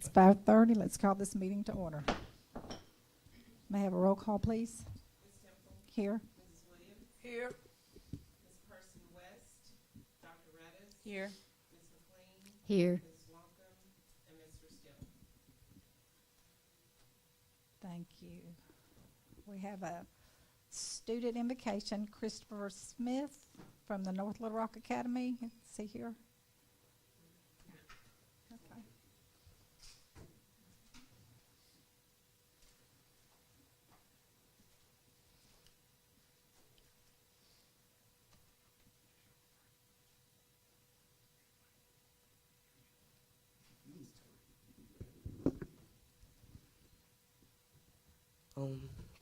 It's 5:30. Let's call this meeting to order. May I have a roll call, please? Ms. Temple. Here. Mrs. Williams. Here. Ms. Person West. Dr. Redis. Here. Ms. McLean. Here. Ms. Walker. And Mr. Still. Thank you. We have a student invocation, Christopher Smith from the North Little Rock Academy. See here? Okay.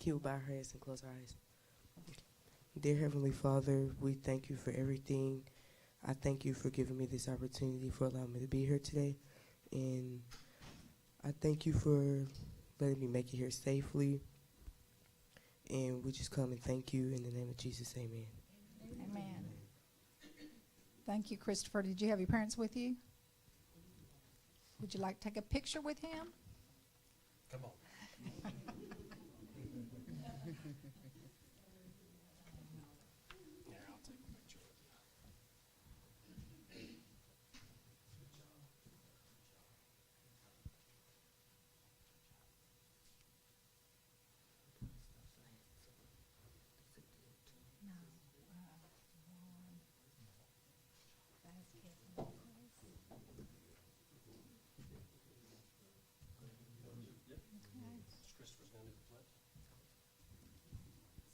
Can we bow our heads and close our eyes? Dear Heavenly Father, we thank you for everything. I thank you for giving me this opportunity, for allowing me to be here today. And I thank you for letting me make it here safely. And we just come and thank you in the name of Jesus, amen. Amen. Thank you, Christopher. Did you have your parents with you? Would you like to take a picture with him? Come on. Here, I'll take a picture with you. Christopher's going to do the pledge.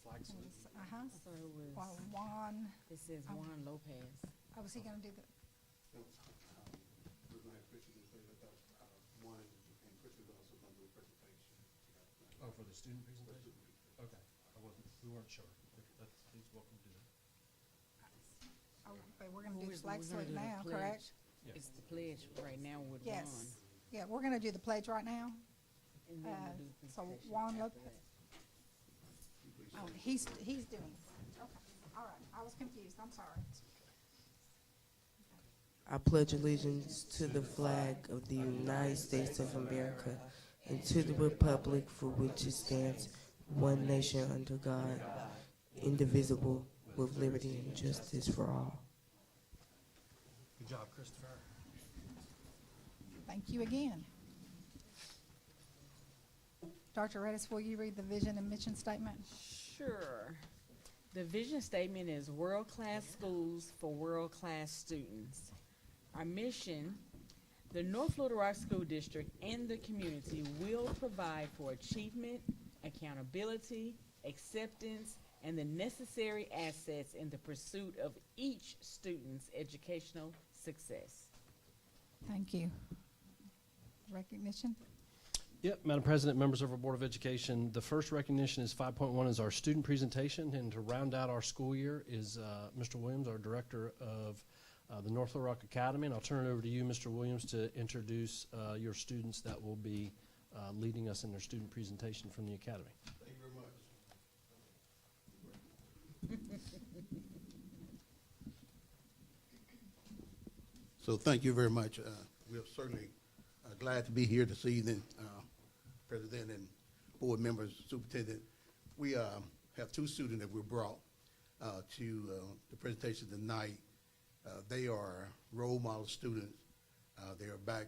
Flag salute. Uh-huh. So it was, Well, Juan, it says Juan Lopez. was he going to do the, We're going to have Christian say that one, and Christian's also going to do a presentation. Oh, for the student presentation? Okay, we weren't sure. He's welcome to do that. but we're going to do the flag We're gonna salute do the now, pledge. correct? Yeah. It's the pledge right now with Juan. Yes. Yeah, we're going to do the pledge right now. And then we'll do the So presentation Juan after Lopez. that. Oh, he's doing it. Okay, all right. I was confused. I'm sorry. I pledge allegiance to the flag of the United States of America and to the republic for which it stands, one nation under God, indivisible, with liberty and justice for all. Good job, Christopher. Thank you again. Dr. Redis, will you read the vision and mission statement? Sure. The vision statement is world-class schools for world-class students. Our mission, the North Little Rock School District and the community will provide for achievement, accountability, acceptance, and the necessary assets in the pursuit of each student's educational success. Thank you. Recognition? Yep, Madam President, members of our Board of Education, the first recognition is 5.1 is our student presentation, and to round out our school year is Mr. Williams, our director of the North Little Rock Academy, and I'll turn it over to you, Mr. Williams, to introduce your students that will be leading us in their student presentation from the Academy. Thank you very much. So thank you very much. We're certainly glad to be here this evening, President and board members, Superintendent. We have two students that we brought to the presentation tonight. They are role model students. They are back.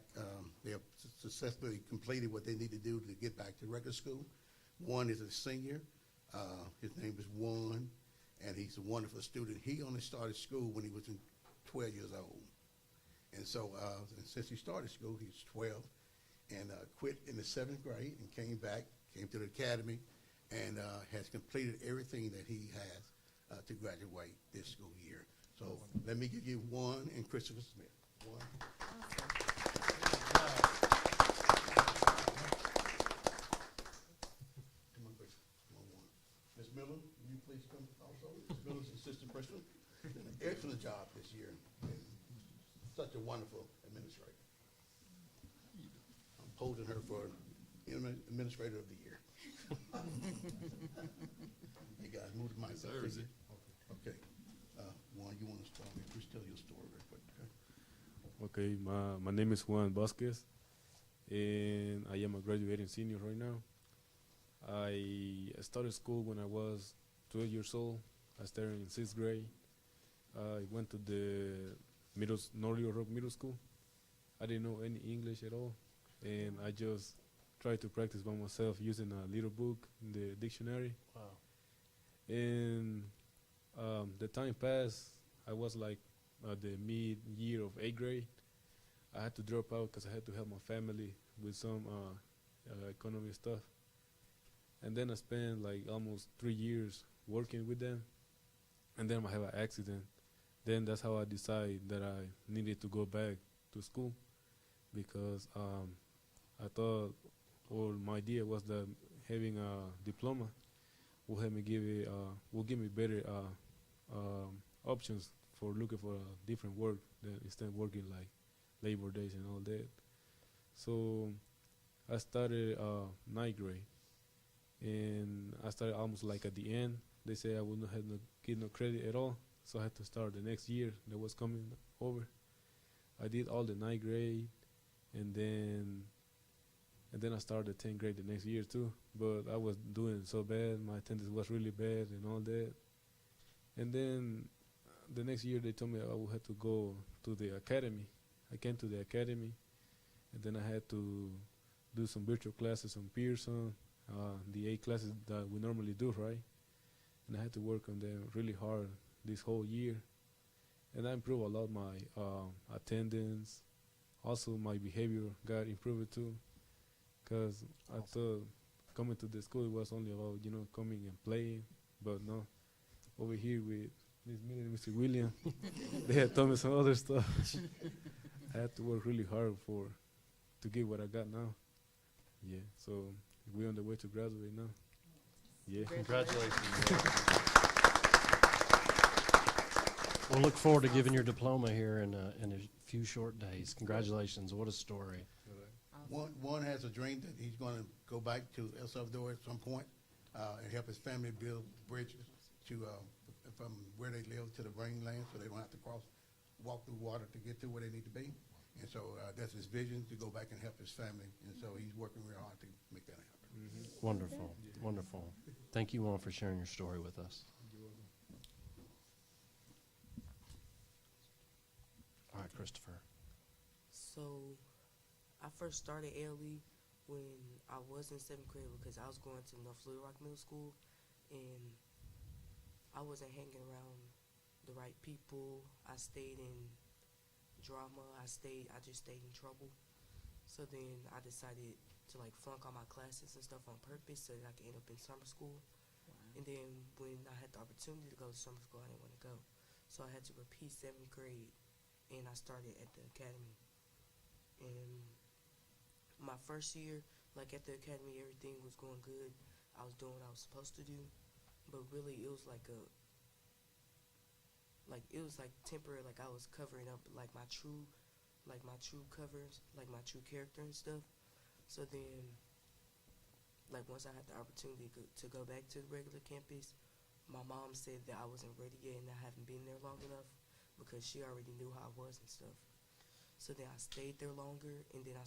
They have successfully completed what they need to do to get back to regular school. One is a senior. His name is Juan, and he's a wonderful student. He only started school when he was 12 years old. And so and since he started school, he's 12, and quit in the 7th grade and came back, came to the academy, and has completed everything that he has to graduate this school year. So let me give you Juan and Christopher Smith. Juan. Come on, Chris. Come on, Juan. Ms. Miller, will you please come also? Ms. Miller's assistant principal. Did an excellent job this year. Such a wonderful administrator. I'm holding her for Administrator of the Year. Hey guys, move the mic up. Okay. Juan, you want to start? Just tell your story real quick, okay? Okay, my name is Juan Vasquez, and I am a graduating senior right now. I started school when I was 12 years old. I started in 6th grade. I went to the North Rock Middle School. I didn't know any English at all, and I just tried to practice by myself using a little book in the dictionary. Wow. And the time passed. I was like the mid-year of 8th grade. I had to drop out because I had to help my family with some economic stuff. And then I spent like almost 3 years working with them. And then I have an accident. Then that's how I decided that I needed to go back to school, because I thought, or my idea was that having a diploma will help me will give me better options for looking for different work than instead of working like labor days and all that. So I started 9th grade, and I started almost like at the end. They say I would not have get no credit at all, so I had to start the next year that was coming over. I did all the 9th grade, and then I started 10th grade the next year too. But I was doing so bad, my attendance was really bad and all that. And then the next year they told me I would have to go to the academy. I came to the academy, and then I had to do some virtual classes on Pearson, the 8 classes that we normally do, right? And I had to work on them really hard this whole year. And I improved a lot my attendance. Also, my behavior got improved too, because I thought coming to the school was only about, coming and playing. But no, over here with Miss Miller and Mr. William, they had taught me some other stuff. I had to work really hard to get what I got now. Yeah, so we're on the way to graduate now. Yeah. Congratulations. We'll look forward to giving your diploma here in a few short days. Congratulations. What a story. One has a dream that he's going to go back to El Salvador at some point and help his family build bridges to from where they live to the mainland, so they don't have to walk through water to get to where they need to be. And so that's his vision, to go back and help his family. And so he's working real hard to make that happen. Mm-hmm. Wonderful. Wonderful. Thank you all for sharing your story with us. All right, Christopher. So I first started ALE when I was in 7th grade, because I was going to North Little Rock Middle School, and I wasn't hanging around the right people. I stayed in drama. I just stayed in trouble. So then I decided to flunk all my classes and stuff on purpose so that I could end up in summer school. Wow. And then when I had the opportunity to go to summer school, I didn't want to go. So I had to repeat 7th grade, and I started at the academy. And my first year, at the academy, everything was going good. I was doing what I was supposed to do, but really it was temporary. I was covering up my true covers, my true character and stuff. So then, once I had the opportunity to go back to the regular campus, my mom said that I wasn't ready yet and I haven't been there long enough, because she already knew how I was and stuff. So then I stayed there longer, and then I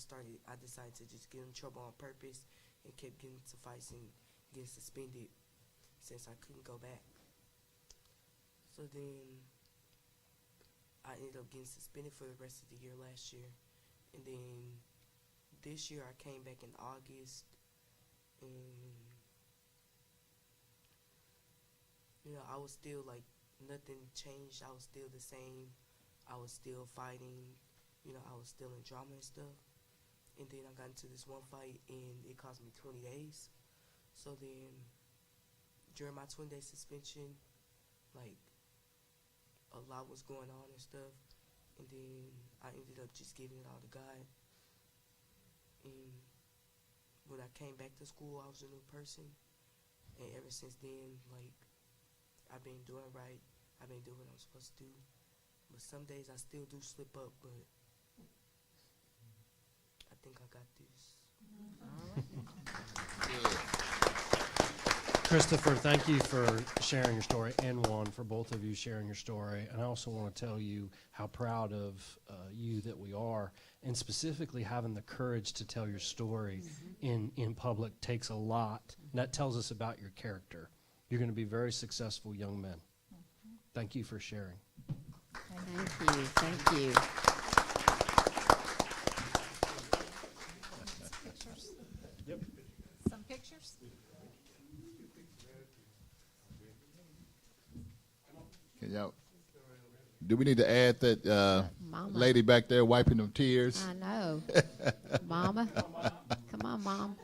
decided to just get in trouble on purpose and kept getting into fights and getting suspended since I couldn't go back. So then I ended up getting suspended for the rest of the year last year. And then this year I came back in August, and I was still nothing changed. I was still the same. I was still fighting. I was still in drama and stuff. And then I got into this one fight, and it cost me 20 days. So then during my 20-day suspension, a lot was going on and stuff. And then I ended up just giving it all to God. And when I came back to school, I was a new person. And ever since then, I've been doing right. I've been doing what I'm supposed to do. But some days I still do slip up, but I think I got this. All right. Christopher, thank you for sharing your story, and Juan, for both of you sharing your story. And I also want to tell you how proud of you that we are, and specifically having the courage to tell your story in public takes a lot. And that tells us about your character. You're going to be very successful young men. Thank you for sharing. Thank you. Thank you. Pictures? Yep. Some pictures? Can y'all, do we need to add that Mama. lady back there wiping them tears? I know. Mama. Come on, Mom.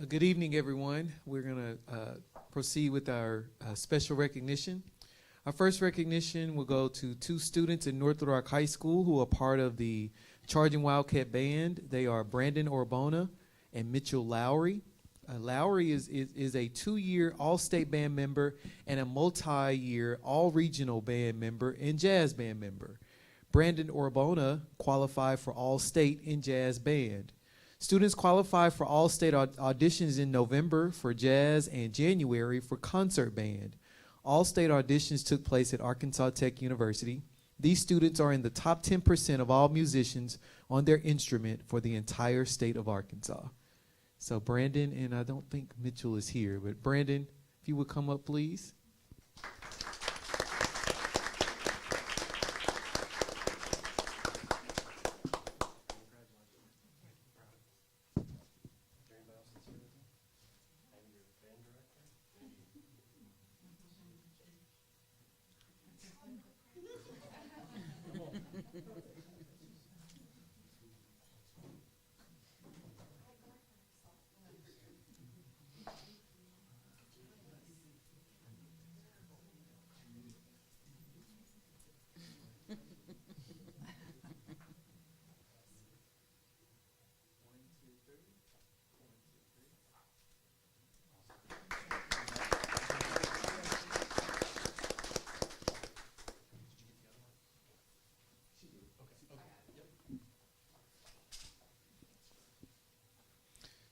Good evening, everyone. We're going to proceed with our special recognition. Our first recognition will go to two students in North Little Rock High School who are part of the Charging Wildcat Band. They are Brandon Orbona and Mitchell Lowry. Lowry is a 2-year all-state band member and a multi-year all-regional band member and jazz band member. Brandon Orbona qualified for all-state in jazz band. Students qualify for all-state auditions in November for jazz and January for concert band. All-state auditions took place at Arkansas Tech University. These students are in the top 10% of all musicians on their instrument for the entire state of Arkansas. So Brandon, and I don't think Mitchell is here, but Brandon, if you would come up, please.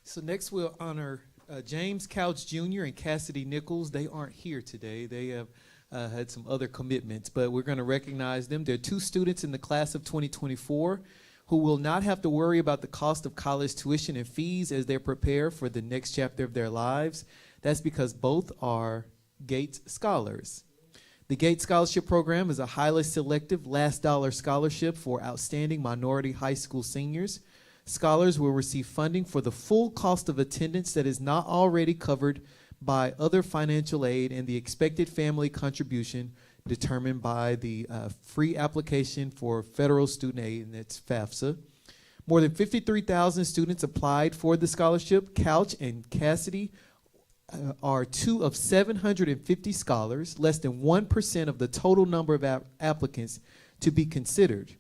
So next we'll honor James Couch Jr. and Cassidy Nichols. They aren't here today. They have had some other commitments, but we're going to recognize them. They're two students in the class of 2024 who will not have to worry about the cost of college tuition and fees as they prepare for the next chapter of their lives. That's because both are Gates Scholars. The Gates Scholarship Program is a highly selective last dollar scholarship for outstanding minority high school seniors. Scholars will receive funding for the full cost of attendance that is not already covered by other financial aid and the expected family contribution determined by the free application for federal student aid, and that's FAFSA. More than 53,000 students applied for the scholarship. Couch and Cassidy are two of 750 scholars, less than 1% of the total number of applicants to be considered.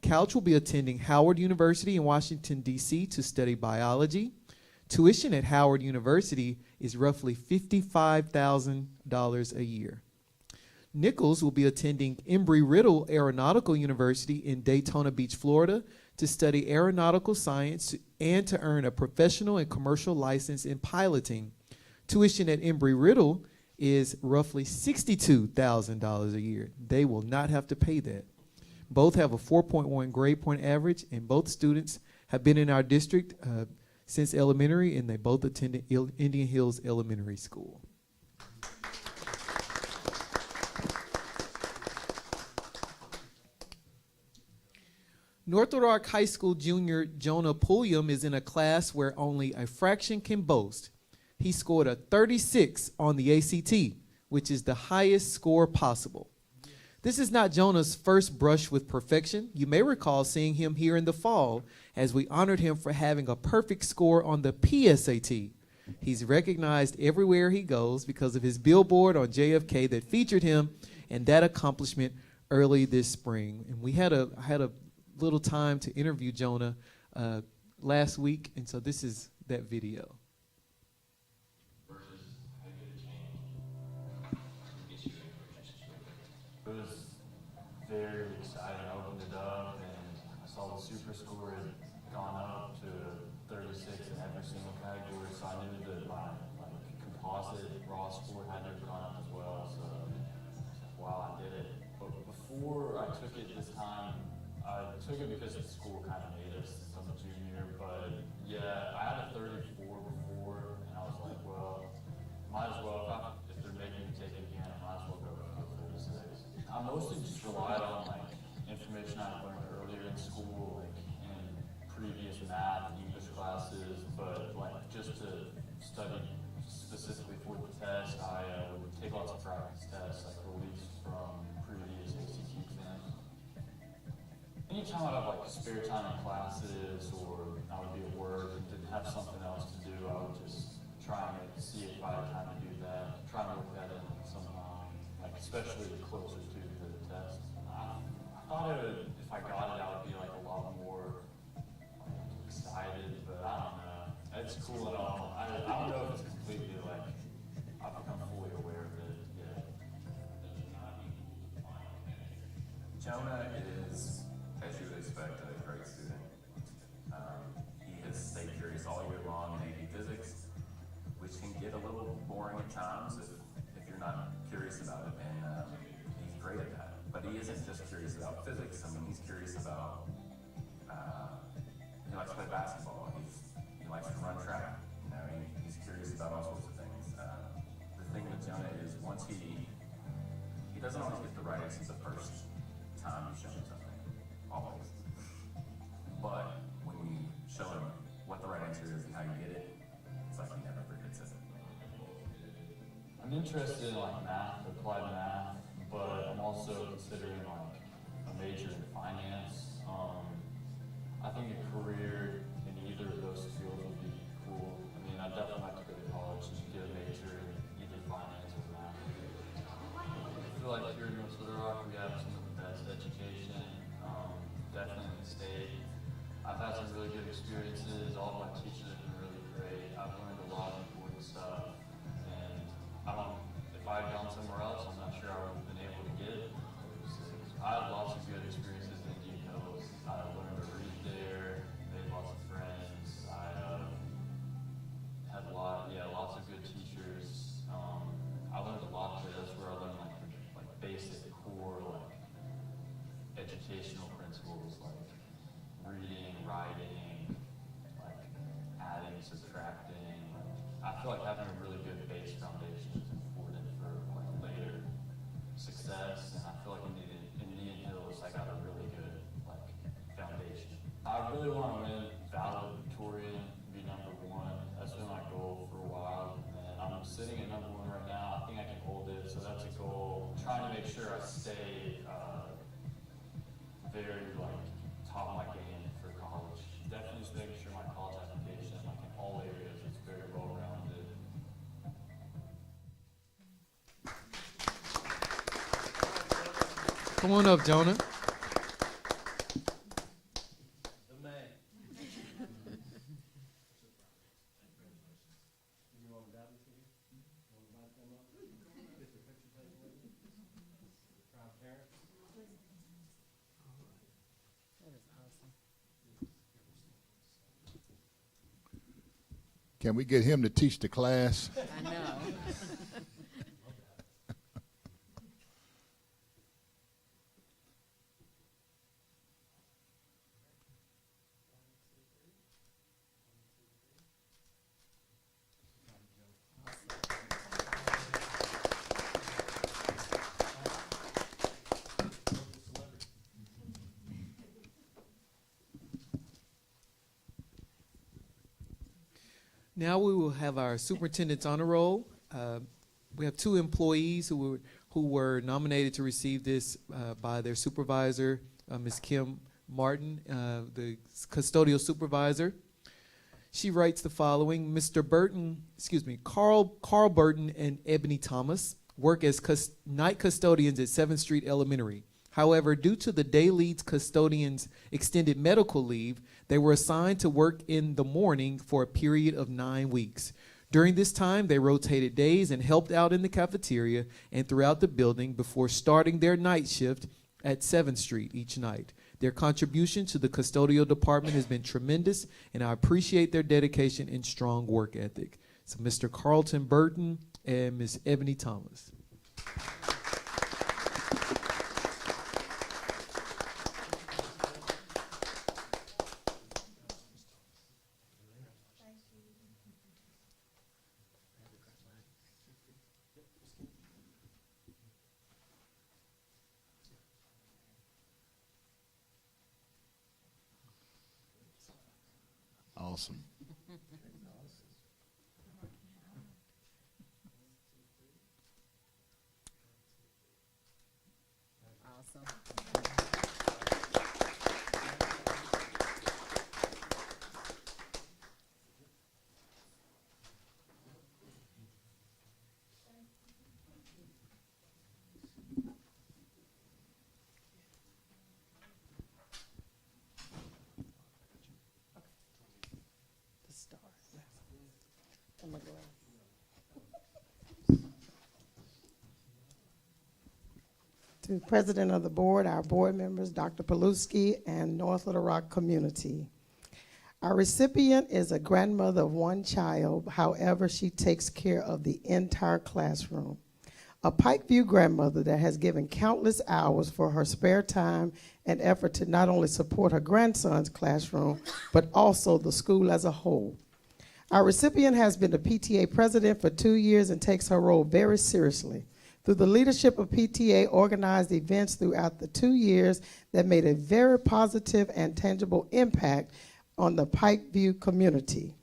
Couch will be attending Howard University in Washington, D.C. to study biology. Tuition at Howard University is roughly $55,000 a year. Nichols will be attending Embry-Riddle Aeronautical University in Daytona Beach, Florida, to study aeronautical science and to earn a professional and commercial license in piloting. Tuition at Embry-Riddle is roughly $62,000 a year. They will not have to pay that. Both have a 4.1 grade point average, and both students have been in our district since elementary, and they both attended Indian Hills Elementary School. North Little Rock High School junior Jonah Pulliam is in a class where only a fraction can boast. He scored a 36 on the ACT, which is the highest score possible. This is not Jonah's first brush with perfection. You may recall seeing him here in the fall as we honored him for having a perfect score on the PSAT. He's recognized everywhere he goes because of his billboard on JFK that featured him and that accomplishment early this spring. And I had a little time to interview Jonah last week, and so this is that video. It was very exciting. I opened it up and I saw the super score had gone up to 36 in every single category, so I knew that my composite raw score had to have gone up as well. So wow, I did it. But before I took it this time, I took it because the school kind of made us since I'm a junior. But yeah, I had a 34 before, and I was like, well, might as well, if they're making me take it again, I might as well go for 36. I mostly just relied on information I learned earlier in school, in previous math and English classes, but just to study specifically for the test, I would take lots of practice tests, released from previous ACT exams. Anytime I'd have spare time in classes, or I would be at work and didn't have something else to do, I would just try and see if I had time to do that, try and work that in somehow, especially closer to the test. I thought if I got it, I would be a lot more excited, but I don't know. It's cool and all. I don't know if it's completely I've become fully aware of it yet. Jonah is, as you would expect, a great student. He has stayed curious all year long in AP Physics, which can get a little boring at times if you're not curious about it, and he's great at that. But he isn't just curious about physics. I mean, he's curious about, he likes to play basketball, he likes to run track, he's curious about all sorts of things. The thing with Jonah is once he doesn't always get the right answer the first time you show him something, always. But when you show him what the right answer is and how you get it, it's like he never forgets it. I'm interested in math, applied math, but I'm also considering a major in finance. I think a career in either of those fields would be cool. I mean, I'd definitely like to go to college and get a major in either finance or math. I feel like here in North Little Rock we have some of the best education, definitely in the state. I've had some really good experiences. All of my teachers have been really great. I've learned a lot of important stuff, and if I had gone somewhere else, I'm not sure I would have been able to get it. I had lots of good experiences in Indian Hills. I learned to read there, made lots of friends. I had lots of good teachers. I learned a lot there. That's where I learned basic core educational principles like reading, writing, adding, subtracting. I feel like having a really good base foundation is important for later success, and I feel like in Indian Hills I got a really good foundation. I really want to win valedictorian, be number one. That's been my goal for a while, and I'm sitting at number one right now. I think I can hold it, so that's a goal. I'm trying to make sure I stay very top of my game for college. Definitely just making sure my college application, in all areas, is very well rounded. Come on up, Jonah. Can we get him to teach the class? I know. Now we will have our superintendent's honor roll. We have two employees who were nominated to receive this by their supervisor, Ms. Kim Martin, the custodial supervisor. She writes the following: Carl Burton and Ebony Thomas work as night custodians at 7th Street Elementary. However, due to the day lead's custodian's extended medical leave, they were assigned to work in the morning for a period of 9 weeks. During this time, they rotated days and helped out in the cafeteria and throughout the building before starting their night shift at 7th Street each night. Their contribution to the custodial department has been tremendous, and I appreciate their dedication and strong work ethic. So Mr. Carlton Burton and Ms. Ebony Thomas. Awesome. To the President of the Board, our board members, Dr. Paluski, and North Little Rock community. Our recipient is a grandmother of one child. However, she takes care of the entire classroom. A Pikeview grandmother that has given countless hours for her spare time and effort to not only support her grandson's classroom, but also the school as a whole. Our recipient has been the PTA president for 2 years and takes her role very seriously. Through the leadership of PTA, organized events throughout the 2 years that made a very positive and tangible impact on the Pikeview community.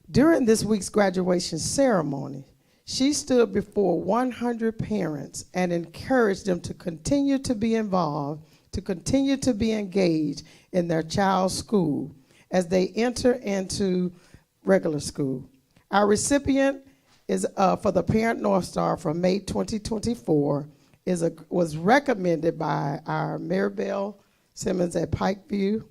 During this week's graduation ceremony, she stood before 100 parents and encouraged them to continue to be involved, to continue to be engaged in their child's school as they enter into regular school. Our recipient is for the Parent North Star from May 2024 was recommended by our Maribel Simmons at Pikeview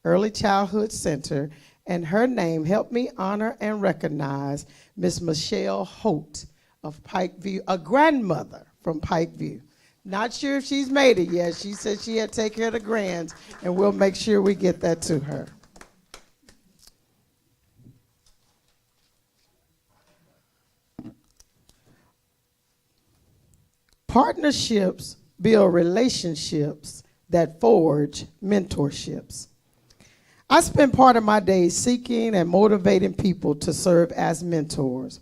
Early Childhood Center, and her name helped me honor and recognize Miss Michelle Holt of Pikeview, a grandmother from Pikeview. Not sure if she's made it yet. She said she had to take care of the grands, and we'll make sure we get that to her. Partnerships build relationships that forge mentorships. I spend part of my days seeking and motivating people to serve as mentors.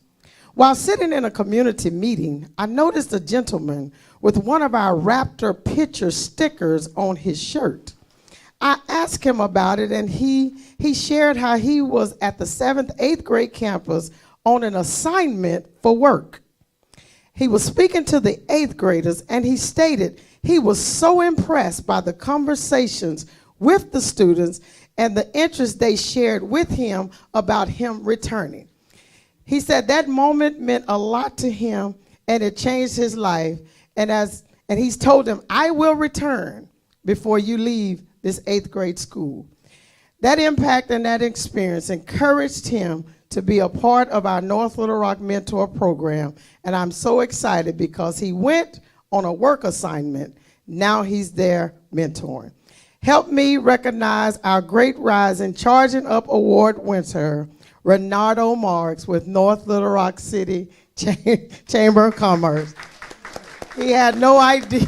While sitting in a community meeting, I noticed a gentleman with one of our Raptor picture stickers on his shirt. I asked him about it, and he shared how he was at the 7th, 8th grade campus on an assignment for work. He was speaking to the 8th graders, and he stated he was so impressed by the conversations with the students and the interest they shared with him about him returning. He said that moment meant a lot to him, and it changed his life. And he's told them, I will return before you leave this 8th grade school. That impact and that experience encouraged him to be a part of our North Little Rock Mentor Program. And I'm so excited because he went on a work assignment. Now he's there mentoring. Help me recognize our Great Rising Charging Up Award winner, Renato Marks with North Little Rock City Chamber of Commerce. He had no idea.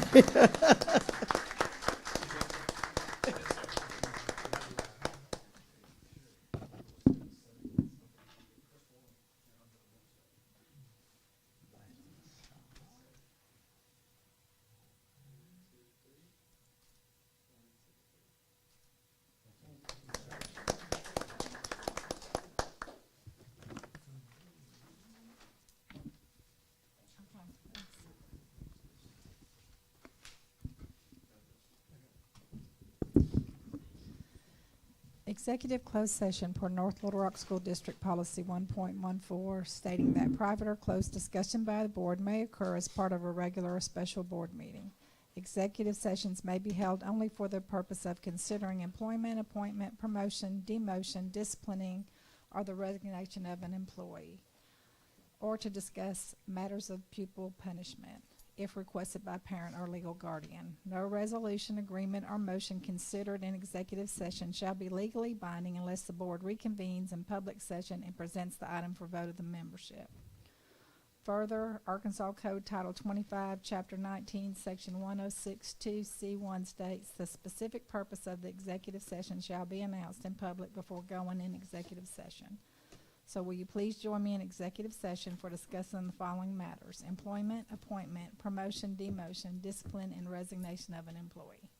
Executive closed session per North Little Rock School District Policy 1.14 stating that private or closed discussion by the board may occur as part of a regular or special board meeting. Executive sessions may be held only for the purpose of considering employment, appointment, promotion, demotion, disciplining, or the resignation of an employee, or to discuss matters of pupil punishment, if requested by parent or legal guardian. No resolution, agreement, or motion considered in executive session shall be legally binding unless the board reconvenes in public session and presents the item for vote of the membership. Further, Arkansas Code Title 25, Chapter 19, Section 1062C1 states the specific purpose of the executive session shall be announced in public before going in executive session. So will you please join me in executive session for discussing the following matters: employment, appointment, promotion, demotion, discipline, and resignation of an employee.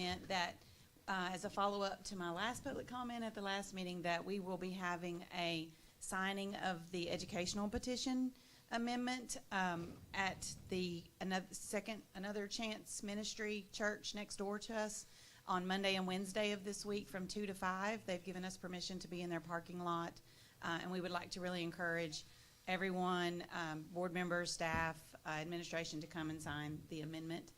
comment that, as a follow-up to my last public comment at the last meeting, that we will be having a signing of the educational petition amendment at the Another Chance Ministry Church next door to us on Monday and Wednesday of this week from 2 to 5. They've given us permission to be in their parking lot, and we would like to really encourage everyone, board members, staff, administration, to come and sign the amendment.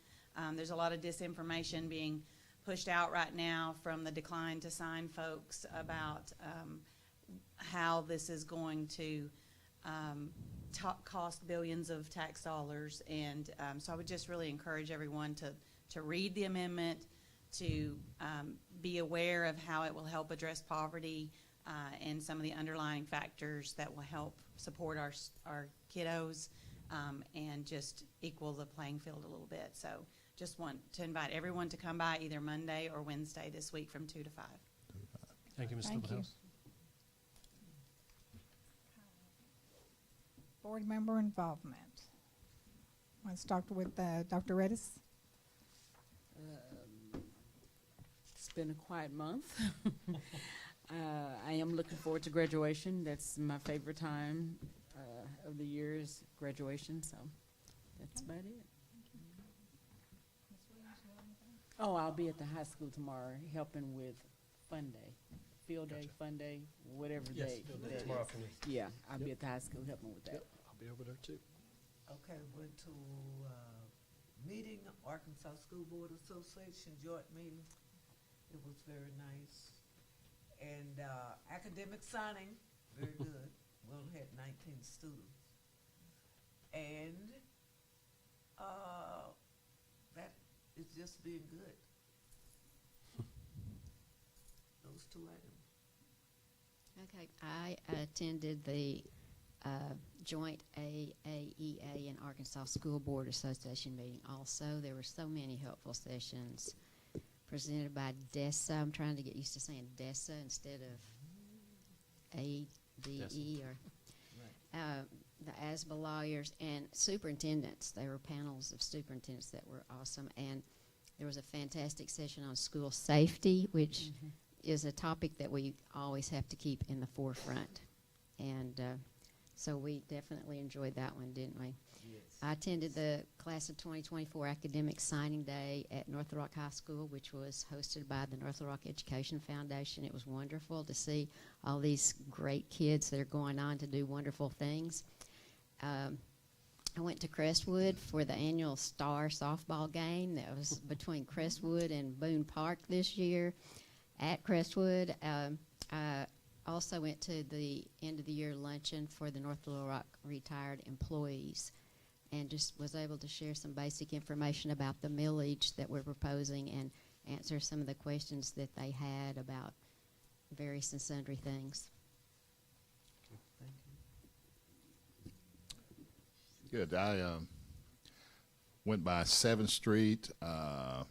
There's a lot of disinformation being pushed out right now from the Decline to Sign folks about how this is going to cost billions of tax dollars. And so I would just really encourage everyone to read the amendment, to be aware of how it will help address poverty and some of the underlying factors that will help support our kiddos and just equal the playing field a little bit. So just want to invite everyone to come by either Monday or Wednesday this week from 2 to 5. Thank you, Ms. Thank you. Newhouse. Board member involvement. Let's start with Dr. Redis. It's been a quiet month. I am looking forward to graduation. That's my favorite time of the year is graduation, so that's about it. Oh, I'll be at the high school tomorrow helping with Fun Day, Field Day, Fun Day, whatever day. Field Day that tomorrow is. afternoon. Yeah, I'll be Yep. at the high school helping with that. Yep, I'll be over there too. Okay, went to meeting, Arkansas School Board Association joint meeting. It was very nice. And academic signing, very good. We only had 19 students. And that is just being good. Those two items. Okay, I attended the joint AAEA and Arkansas School Board Association meeting also. There were so many helpful sessions presented by DESA. I'm trying to get used to saying DESA instead of ADE or the ASBA lawyers and superintendents. There were panels of superintendents that were awesome. And there was a fantastic session on school safety, which is a topic that we always have to keep in the forefront. And so we definitely enjoyed that one, didn't we? Yes. I attended the class of 2024 academic signing day at North Little Rock High School, which was hosted by the North Little Rock Education Foundation. It was wonderful to see all these great kids that are going on to do wonderful things. I went to Crestwood for the annual Star softball game that was between Crestwood and Boone Park this year at Crestwood. I also went to the end of the year luncheon for the North Little Rock retired employees and just was able to share some basic information about the millage that we're proposing and answer some of the questions that they had about various and sundry things. Good. I went by 7th Street. Of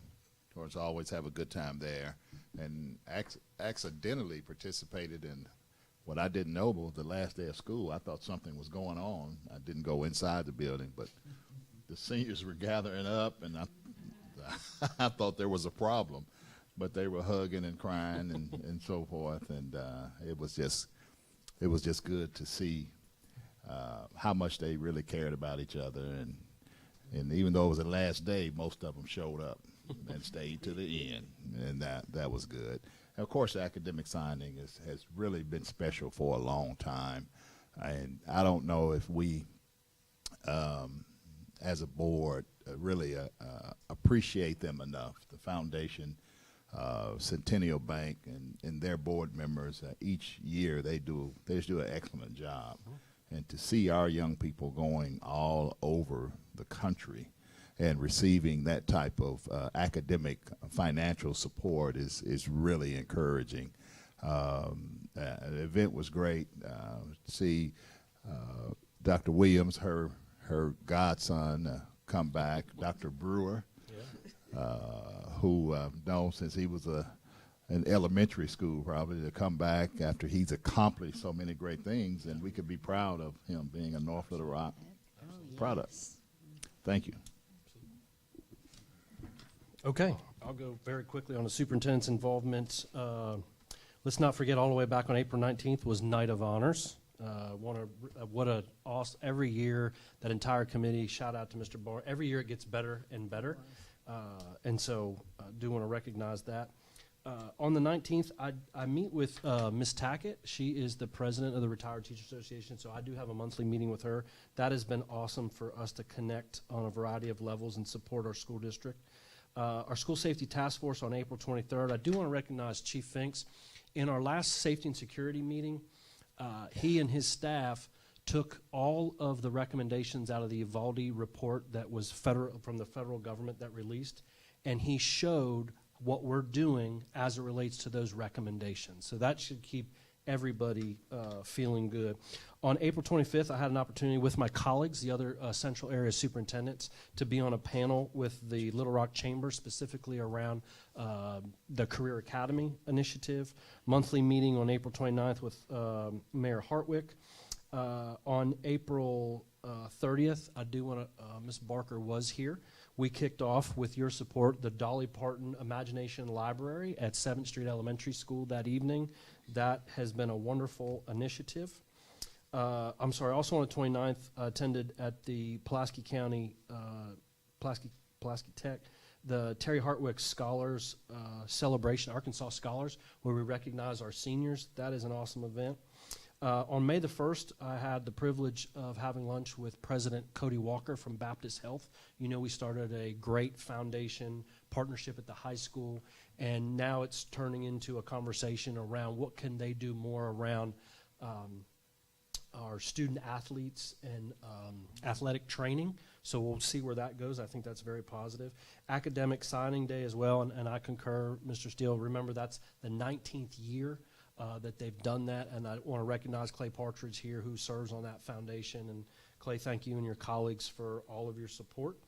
course, I always have a good time there. And accidentally participated in what I didn't know was the last day of school. I thought something was going on. I didn't go inside the building, but the seniors were gathering up, and I thought there was a problem. But they were hugging and crying and so forth, and it was just good to see how much they really cared about each other. And even though it was the last day, most of them showed up and stayed to the end, and that was good. And of course, academic signing has really been special for a long time, and I don't know if we, as a board, really appreciate them enough. The foundation, Centennial Bank, and their board members, each year they just do an excellent job, and to see our young people going all over the country and receiving that type of academic financial support is really encouraging. The event was great. See Dr. Williams, her godson, come back, Dr. Brewer, who known since he was in elementary school probably, to come back after he's accomplished so many great things, and we could be proud of him being a North Little Rock product. Thank you. Okay, I'll go very quickly on the superintendent's involvement. Let's not forget, all the way back on April 19th was Night of Honors. What a awesome, every year, that entire committee, shout out to Mr. Barr. Every year it gets better and better. And so I do want to recognize that. On the 19th, I meet with Ms. Tackett. She is the president of the Retired Teacher Association, so I do have a monthly meeting with her. That has been awesome for us to connect on a variety of levels and support our school district. Our School Safety Task Force on April 23rd, I do want to recognize Chief Finks. In our last safety and security meeting, he and his staff took all of the recommendations out of the Uvalde report that was from the federal government that released, and he showed what we're doing as it relates to those recommendations. So that should keep everybody feeling good. On April 25th, I had an opportunity with my colleagues, the other Central Area superintendents, to be on a panel with the Little Rock Chamber, specifically around the Career Academy initiative. Monthly meeting on April 29th with Mayor Hartwick. On April 30th, I do want to, Ms. Barker was here. We kicked off, with your support, the Dolly Parton Imagination Library at 7th Street Elementary School that evening. That has been a wonderful initiative. Also on the 29th, I attended at the Pulaski County, Pulaski Tech, the Terry Hartwick Scholars Celebration, Arkansas Scholars, where we recognize our seniors. That is an awesome event. On May the 1st, I had the privilege of having lunch with President Cody Walker from Baptist Health. You know, we started a great foundation partnership at the high school, and now it's turning into a conversation around what can they do more around our student athletes and athletic training. So we'll see where that goes. I think that's very positive. Academic Signing Day as well, and I concur, Mr. Steele. Remember, that's the 19th year that they've done that, and I want to recognize Clay Partridge here, who serves on that foundation. And Clay, thank you and your colleagues for all of your support.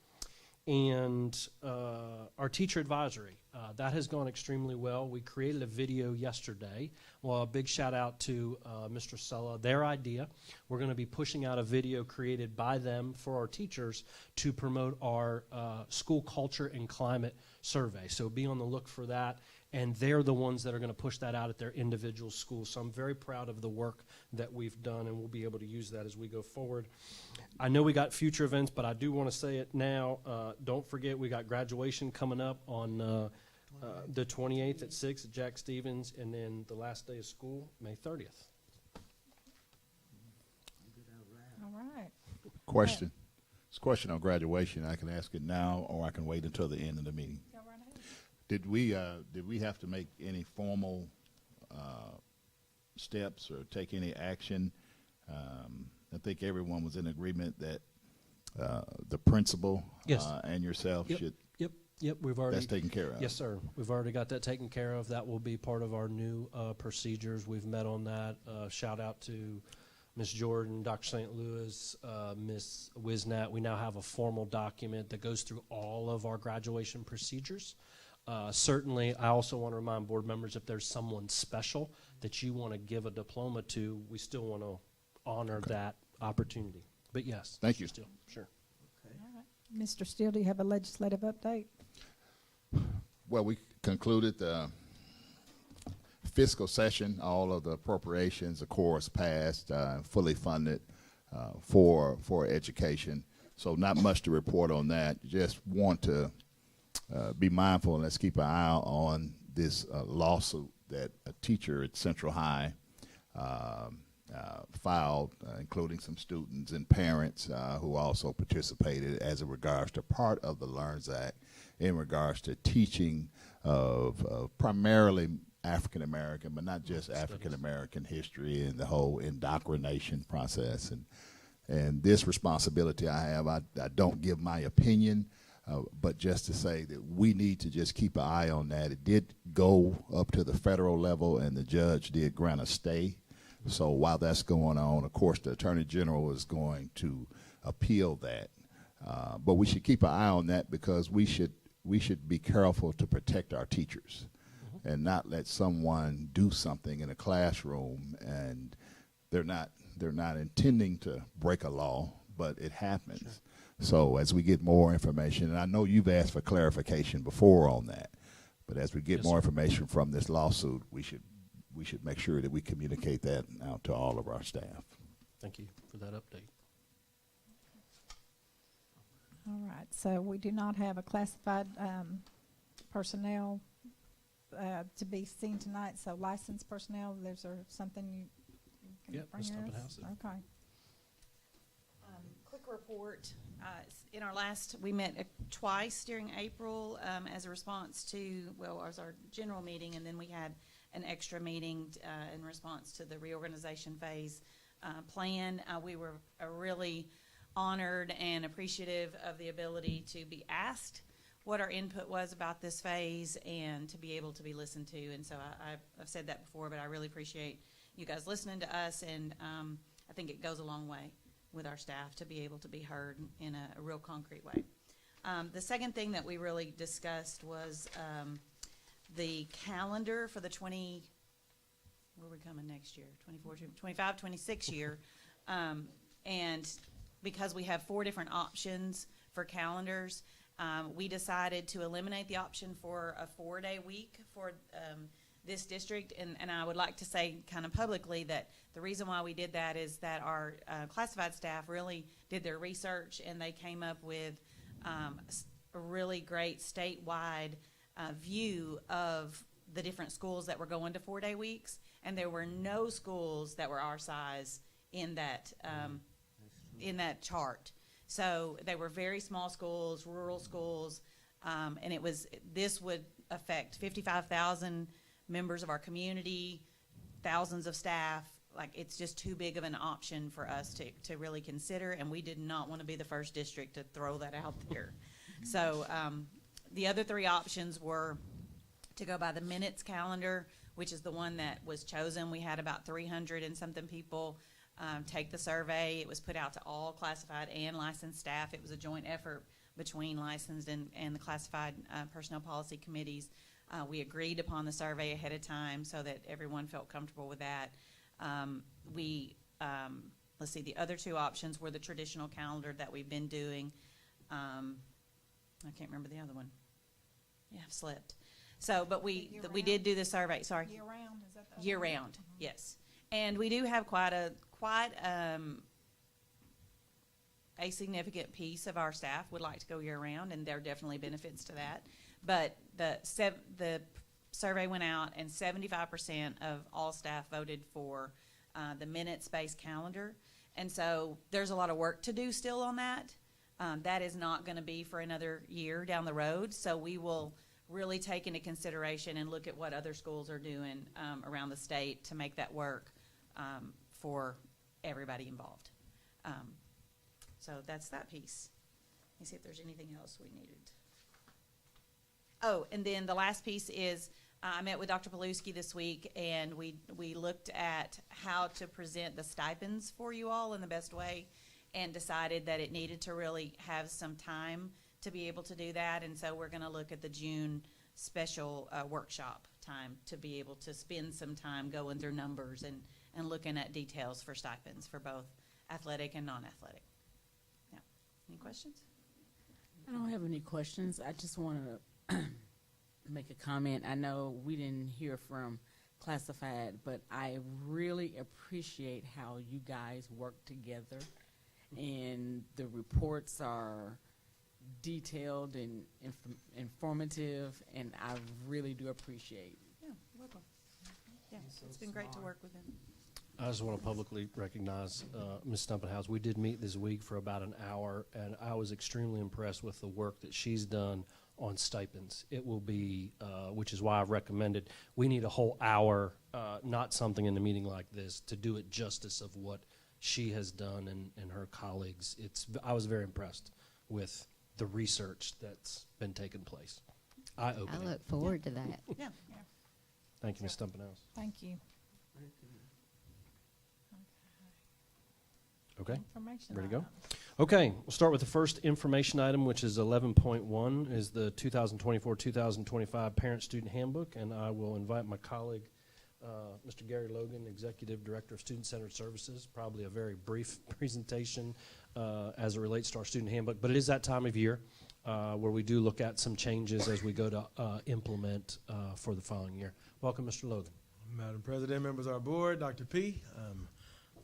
And our teacher advisory, that has gone extremely well. We created a video yesterday. Well, a big shout out to Mr. Sulla, their idea. We're going to be pushing out a video created by them for our teachers to promote our school culture and climate survey. So be on the look for that. And they're the ones that are going to push that out at their individual schools. So I'm very proud of the work that we've done, and we'll be able to use that as we go forward. I know we got future events, but I do want to say it now. Don't forget, we got graduation coming up on the 28th at 6 at Jack Stevens, and then the last day of school, May 30th. All right. Question. It's a question on graduation. I can ask it now, or I can wait until the end of the meeting. Go right ahead. Did we have to make any formal steps or take any action? I think everyone was in agreement that the principal Yes. And yourself should. Yep, we've already. That's taken care of. Yes, sir. We've already got that taken care of. That will be part of our new procedures. We've met on that. Shout out to Ms. Jordan, Dr. St. Louis, Ms. Wisnat. We now have a formal document that goes through all of our graduation procedures. Certainly, I also want to remind board members, if there's someone special that you want to give a diploma to, we still want to honor that opportunity. But yes. Thank you. Steele, sure. All right. Mr. Steele, do you have a legislative update? Well, we concluded the fiscal session. All of the appropriations, of course, passed, fully funded for education. So not much to report on that. Just want to be mindful, and let's keep an eye on this lawsuit that a teacher at Central High filed, including some students and parents who also participated as it regards to part of the LEARNS Act in regards to teaching of primarily African American, but not just African American history and the whole indoctrination process. And this responsibility I have, I don't give my opinion, but just to say that we need to just keep an eye on that. It did go up to the federal level, and the judge did grant a stay. So while that's going on, of course, the Attorney General is going to appeal that. But we should keep an eye on that, because we should be careful to protect our teachers and not let someone do something in a classroom and they're not intending to break a law, but it happens. Sure. So as we get more information, and I know you've asked for clarification before on that, but as we get Yes, more sir. information from this lawsuit, we should make sure that we communicate that out to all of our staff. Thank you for that update. All right, so we do not have a classified personnel to be seen tonight, so licensed personnel, there's something you can Yep, bring Ms. us? Stumpelhouse. Okay. Quick report. In our last, we met twice during April as a response to, well, as our general meeting, and then we had an extra meeting in response to the reorganization phase plan. We were really honored and appreciative of the ability to be asked what our input was about this phase and to be able to be listened to. And so I've said that before, but I really appreciate you guys listening to us, and I think it goes a long way with our staff to be able to be heard in a real concrete way. The second thing that we really discussed was the calendar for the where are we coming next year? 24, 25, 26 year. And because we have 4 different options for calendars, we decided to eliminate the option for a 4-day week for this district, and I would like to say kind of publicly that the reason why we did that is that our classified staff really did their research, and they came up with a really great statewide view of the different schools that were going to 4-day weeks, and there were no schools that were our size in that chart. So they were very small schools, rural schools, and this would affect 55,000 members of our community, thousands of staff. Like, it's just too big of an option for us to really consider, and we did not want to be the first district to throw that out there. So the other 3 options were to go by the minutes calendar, which is the one that was chosen. We had about 300 and something people take the survey. It was put out to all classified and licensed staff. It was a joint effort between licensed and the classified personnel policy committees. We agreed upon the survey ahead of time so that everyone felt comfortable with that. Let's see, the other 2 options were the traditional calendar that we've been doing. I can't remember the other one. Yeah, I've slept. So, but we did do the survey. Sorry. Year round, is that the Year round, yes. And we do have quite a significant piece of our staff would like to go year round, and there are definitely benefits to that. But the survey went out, and 75% of all staff voted for the minutes-based calendar. And so there's a lot of work to do still on that. That is not going to be for another year down the road. So we will really take into consideration and look at what other schools are doing around the state to make that work for everybody involved. So that's that piece. Let me see if there's anything else we needed. Oh, and then the last piece is I met with Dr. Paluski this week, and we looked at how to present the stipends for you all in the best way, and decided that it needed to really have some time to be able to do that. And so we're going to look at the June special workshop time to be able to spend some time going through numbers and looking at details for stipends for both athletic and non-athletic. Yeah. Any questions? I don't have any questions. I just want to make a comment. I know we didn't hear from classified, but I really appreciate how you guys work together, and the reports are detailed and informative, and I really do appreciate. Yeah, welcome. Yeah, it's been great to work with them. I just want to publicly recognize Ms. Stumpelhouse. We did meet this week for about an hour, and I was extremely impressed with the work that she's done on stipends. It will be, which is why I've recommended, we need a whole hour, not something in a meeting like this, to do it justice of what she has done and her colleagues. I was very impressed with the research that's been taking place. Eye-opening. I look forward to that. Yeah. Thank you, Ms. Stumpelhouse. Thank you. Okay, Information ready to go? items. Okay, we'll start with the first information item, which is 11.1, is the 2024-2025 Parent-Student Handbook, and I will invite my colleague, Mr. Gary Logan, Executive Director of Student-Centered Services. Probably a very brief presentation as it relates to our student handbook, but it is that time of year where we do look at some changes as we go to implement for the following year. Welcome, Mr. Logan. Madam President, members of our board, Dr. P.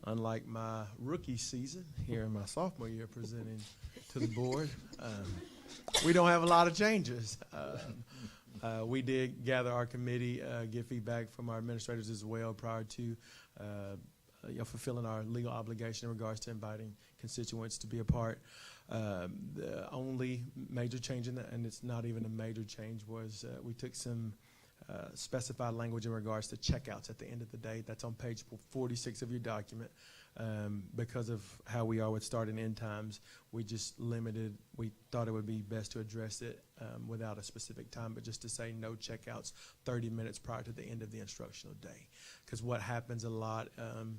Unlike my rookie season here in my sophomore year presenting to the board, we don't have a lot of changes. We did gather our committee, get feedback from our administrators as well prior to fulfilling our legal obligation in regards to inviting constituents to be a part. The only major change in that, and it's not even a major change, was we took some specified language in regards to checkouts at the end of the day. That's on page 46 of your document. Because of how we are with start and end times, we just limited, we thought it would be best to address it without a specific time, but just to say no checkouts 30 minutes prior to the end of the instructional day. Because what happens a lot,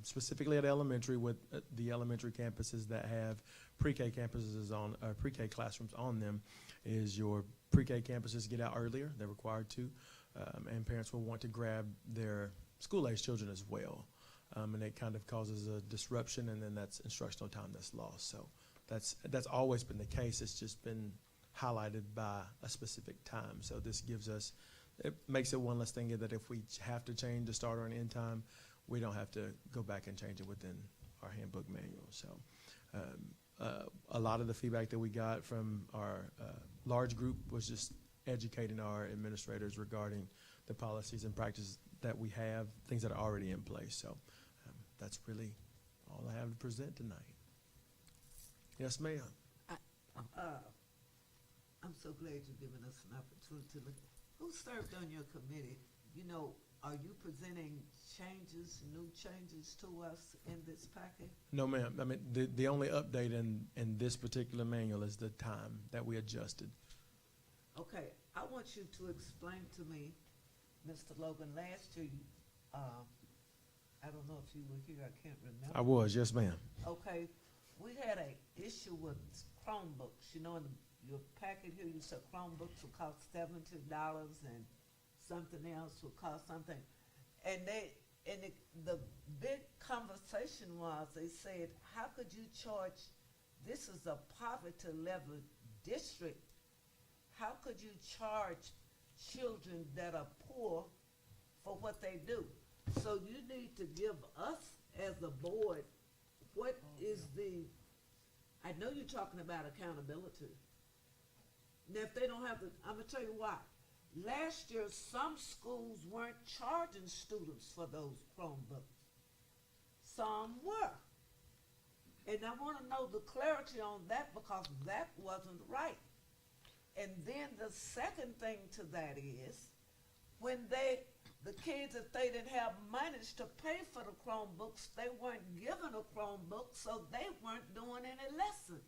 specifically at elementary, with the elementary campuses that have pre-K campuses on, pre-K classrooms on them, is your pre-K campuses get out earlier, they're required to, and parents will want to grab their school-age children as well. And it kind of causes a disruption, and then that's instructional time that's lost. So that's always been the case. It's just been highlighted by a specific time. So this gives us, it makes it one less thing that if we have to change the start or an end time, we don't have to go back and change it within our handbook manual. So a lot of the feedback that we got from our large group was just educating our administrators regarding the policies and practices that we have, things that are already in place. So that's really all I have to present tonight. Yes, ma'am. I'm so glad you're giving us an opportunity to look. Who served on your committee? You know, are you presenting changes, new changes to us in this packet? No, ma'am. I mean, the only update in this particular manual is the time that we adjusted. Okay, I want you to explain to me, Mr. Logan, last year, I don't know if you were here, I can't remember. I was, yes, ma'am. Okay, we had an issue with Chromebooks. You know, in your packet here, you said Chromebooks would cost $70 and something else would cost something. And the big conversation was, they said, how could you charge, this is a poverty level district, how could you charge children that are poor for what they do? So you need to give us as a board, what is I know you're talking about accountability. Now if they don't have I'm gonna tell you why. Last year some schools weren't charging students for those Chromebooks. Some were. And I wanna know the clarity on that because that wasn't right. And then the second thing to that is, when the kids, if they didn't have money to pay for the Chromebooks, they weren't given a Chromebook, so they weren't doing any lessons.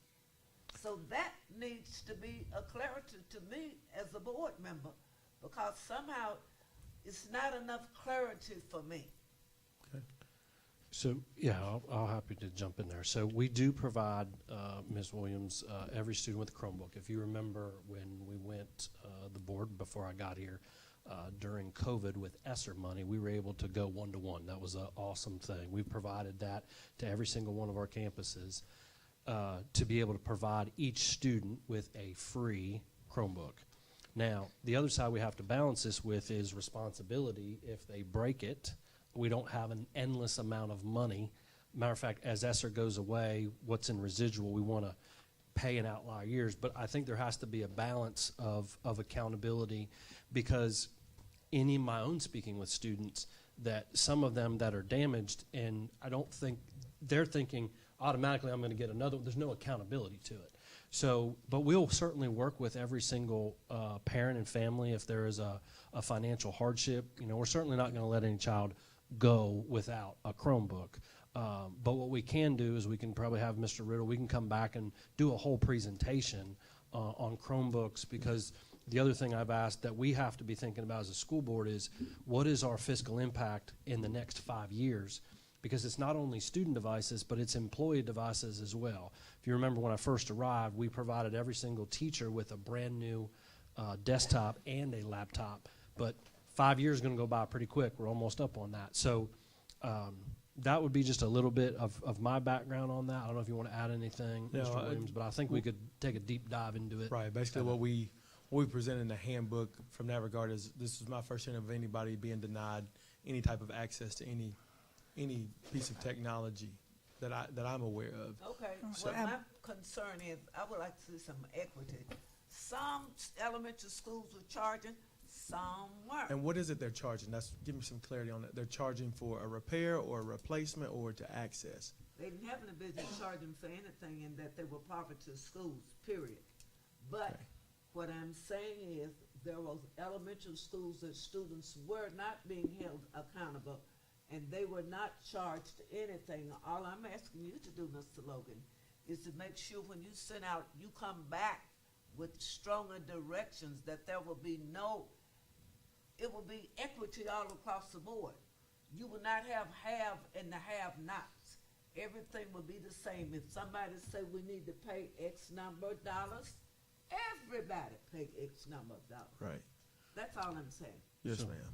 So that needs to be a clarity to me as a board member, because somehow it's not enough clarity for me. Okay. So, yeah, I'll happy to jump in there. So we do provide, Ms. Williams, every student with a Chromebook. If you remember when we went, the board before I got here, during COVID with ESSER money, we were able to go one-to-one. That was an awesome thing. We provided that to every single one of our campuses to be able to provide each student with a free Chromebook. Now, the other side we have to balance this with is responsibility. If they break it, we don't have an endless amount of money. Matter of fact, as ESSER goes away, what's in residual, we want to pay in outlier years. But I think there has to be a balance of accountability, because in my own speaking with students, that some of them that are damaged, and I don't think they're thinking automatically I'm going to get another. There's no accountability to it. So, but we'll certainly work with every single parent and family if there is a financial hardship. You know, we're certainly not going to let any child go without a Chromebook. But what we can do is we can probably have Mr. Riddle, we can come back and do a whole presentation on Chromebooks, because the other thing I've asked that we have to be thinking about as a school board is what is our fiscal impact in the next 5 years? Because it's not only student devices, but it's employee devices as well. If you remember when I first arrived, we provided every single teacher with a brand new desktop and a laptop. But 5 years is going to go by pretty quick. We're almost up on that. So that would be just a little bit of my background on that. I don't know if you want to add anything, No, Mr. Williams, but I think we could take a deep dive into it. Right. Basically, what we present in the handbook from that regard is this was my first hearing of anybody being denied any type of access to any piece of technology that I'm aware of. Okay, So- well, my concern is, I would like to see some equity. Some elementary schools were charging, some weren't. And what is it they're charging? Give me some clarity on that. They're charging for a repair or a replacement or to access. They didn't have any business charging for anything in that they were poverty schools, period. But what I'm saying is, there was elementary schools that students were not being held accountable, and they were not charged anything. All I'm asking you to do, Mr. Logan, is to make sure when you send out, you come back with stronger directions, that there will be it will be equity all across the board. You will not have and the have-nots. Everything will be the same. If somebody say we need to pay X number of dollars, everybody pay X number of dollars. Right. That's all I'm saying. Yes, ma'am.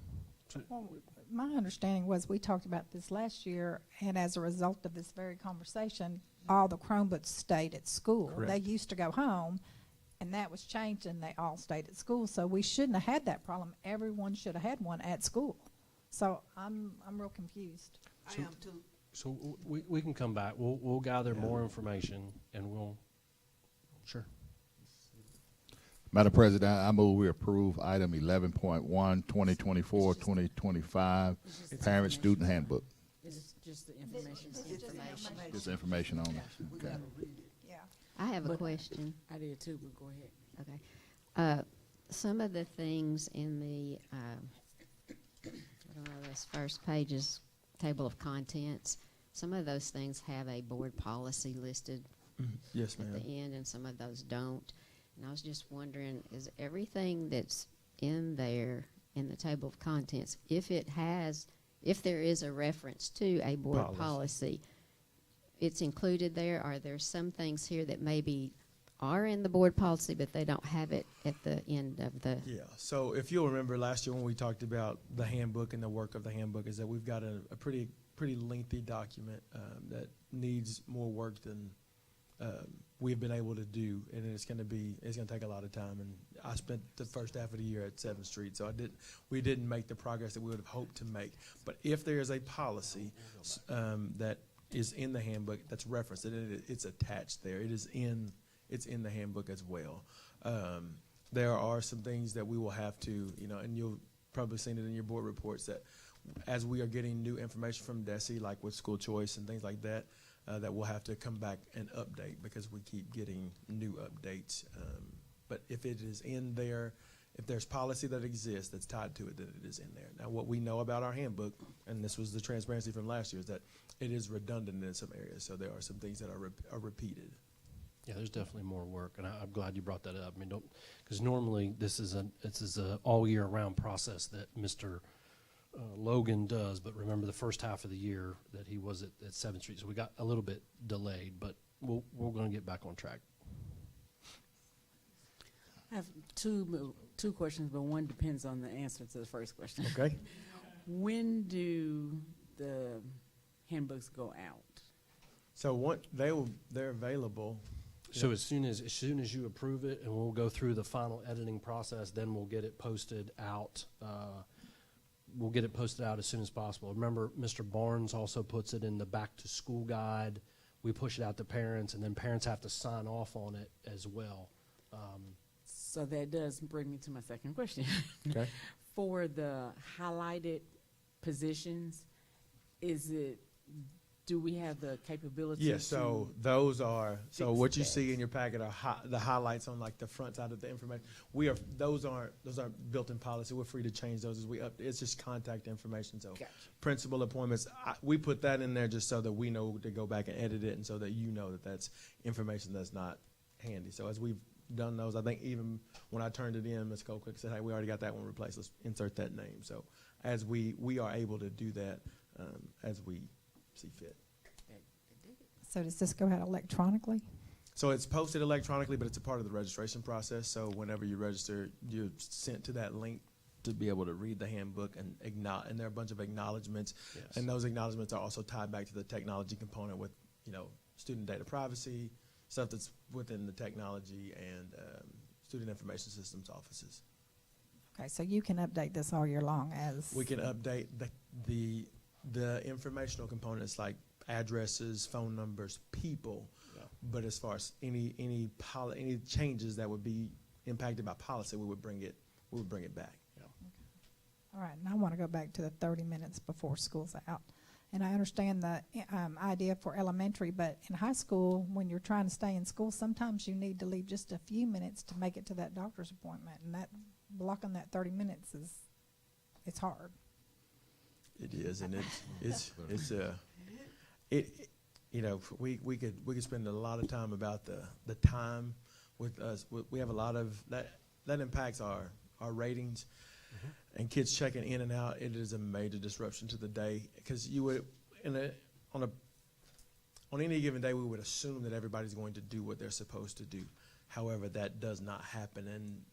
Well, my understanding was we talked about this last year, and as a result of this very conversation, all the Chromebooks stayed at school. Correct. They used to go home, and that was changed, and they all stayed at school. So we shouldn't have had that problem. Everyone should have had one at school. So I'm real confused. I am too. So we can come back. We'll gather more information, and sure. Madam President, I move we approve item 11.1, 2024-2025, parent-student handbook. It's just the information. Just information on it. Okay. Yeah. I have a But- question. I did too, but go ahead. Okay. Some of the things in the, I don't know, those first pages, table of contents, some of those things have a board policy listed Yes, at ma'am. the end, and some of those don't. And I was just wondering, is everything that's in there in the table of contents, if there is a reference to a board policy, it's included there? Are there some things here that maybe are in the board policy, but they don't have it at the end of the? Yeah. So if you'll remember last year when we talked about the handbook and the work of the handbook, is that we've got a pretty lengthy document that needs more work than we've been able to do, and it's going to take a lot of time. And I spent the first half of the year at 7th Street, so we didn't make the progress that we would have hoped to make. But if there is a policy that is in the handbook that's referenced, and it's attached there, it's in the handbook as well. There are some things that we will have to, and you'll probably seen it in your board reports, that as we are getting new information from DESE, like with school choice and things like that, that we'll have to come back and update because we keep getting new updates. But if it is in there, if there's policy that exists that's tied to it, then it is in there. Now, what we know about our handbook, and this was the transparency from last year, is that it is redundant in some areas. So there are some things that are repeated. Yeah, there's definitely more work, and I'm glad you brought that up. I mean, because normally this is a all year round process that Mr. Logan does, but remember the first half of the year that he was at 7th Street, so we got a little bit delayed, but we're going to get back on track. I have two questions, but one depends on the answer to the first question. Okay. When do the handbooks go out? So they're available. So as soon as you approve it, and we'll go through the final editing process, then we'll get it posted out. We'll get it posted out as soon as possible. Remember, Mr. Barnes also puts it in the back-to-school guide. We push it out to parents, and then parents have to sign off on it as well. So that does bring me to my second question. Okay. For the highlighted positions, do we have the capability? Yes, so those are, so what you see in your packet are the highlights on like the front side of the information. Those aren't built-in policy. We're free to change those as we update. It's just contact information. So Gotcha. Principal appointments, we put that in there just so that we know to go back and edit it, and so that you know that that's information that's not handy. So as we've done those, I think even when I turned it in, Ms. Colquitt said, hey, we already got that one replaced. Let's insert that name. So as we are able to do that as we see fit. So does this go out electronically? So it's posted electronically, but it's a part of the registration process. So whenever you register, you're sent to that link to be able to read the handbook and and there are a bunch of acknowledgments, Yes. and those acknowledgments are also tied back to the technology component with, student data privacy, stuff that's within the technology and student information systems offices. Okay, so you can update this all year long as. We can update the informational components like addresses, phone numbers, people. Yeah. But as far as any changes that would be impacted by policy, we would bring it back. All right, and I want to go back to the 30 minutes before school's out. And I understand the idea for elementary, but in high school, when you're trying to stay in school, sometimes you need to leave just a few minutes to make it to that doctor's appointment. And that blocking that 30 minutes it's hard. It is, and we could spend a lot of time about the time with us. We have a lot of that impacts our ratings. And kids checking in and out, it is a major disruption to the day, because you would on any given day we would assume that everybody's going to do what they're supposed to do. However, that does not happen, and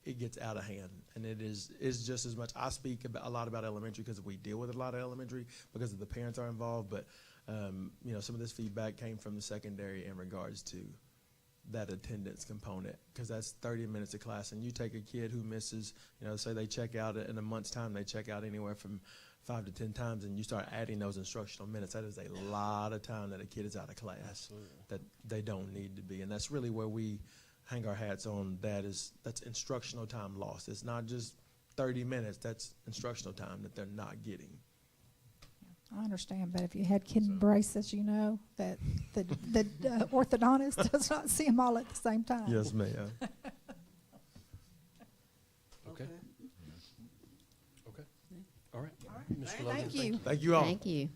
it gets out of hand. And it's just as much. I speak a lot about elementary because we deal with a lot of elementary because of the parents are involved. But some of this feedback came from the secondary in regards to that attendance component, because that's 30 minutes of class, and you take a kid who misses, say they check out in a month's time, they check out anywhere from 5 to 10 times, and you start adding those instructional minutes. That is a lot of time that a kid is out of class. Absolutely. That they don't need to be, and that's really where we hang our hats on. That's instructional time lost. It's not just 30 minutes. That's instructional time that they're not getting. I understand, but if you had kid braces, that the orthodontist does not see them all at the same time. Yes, ma'am. Okay. Okay. All right. Mr. Thank Logan, you. Thank you all. Thank you.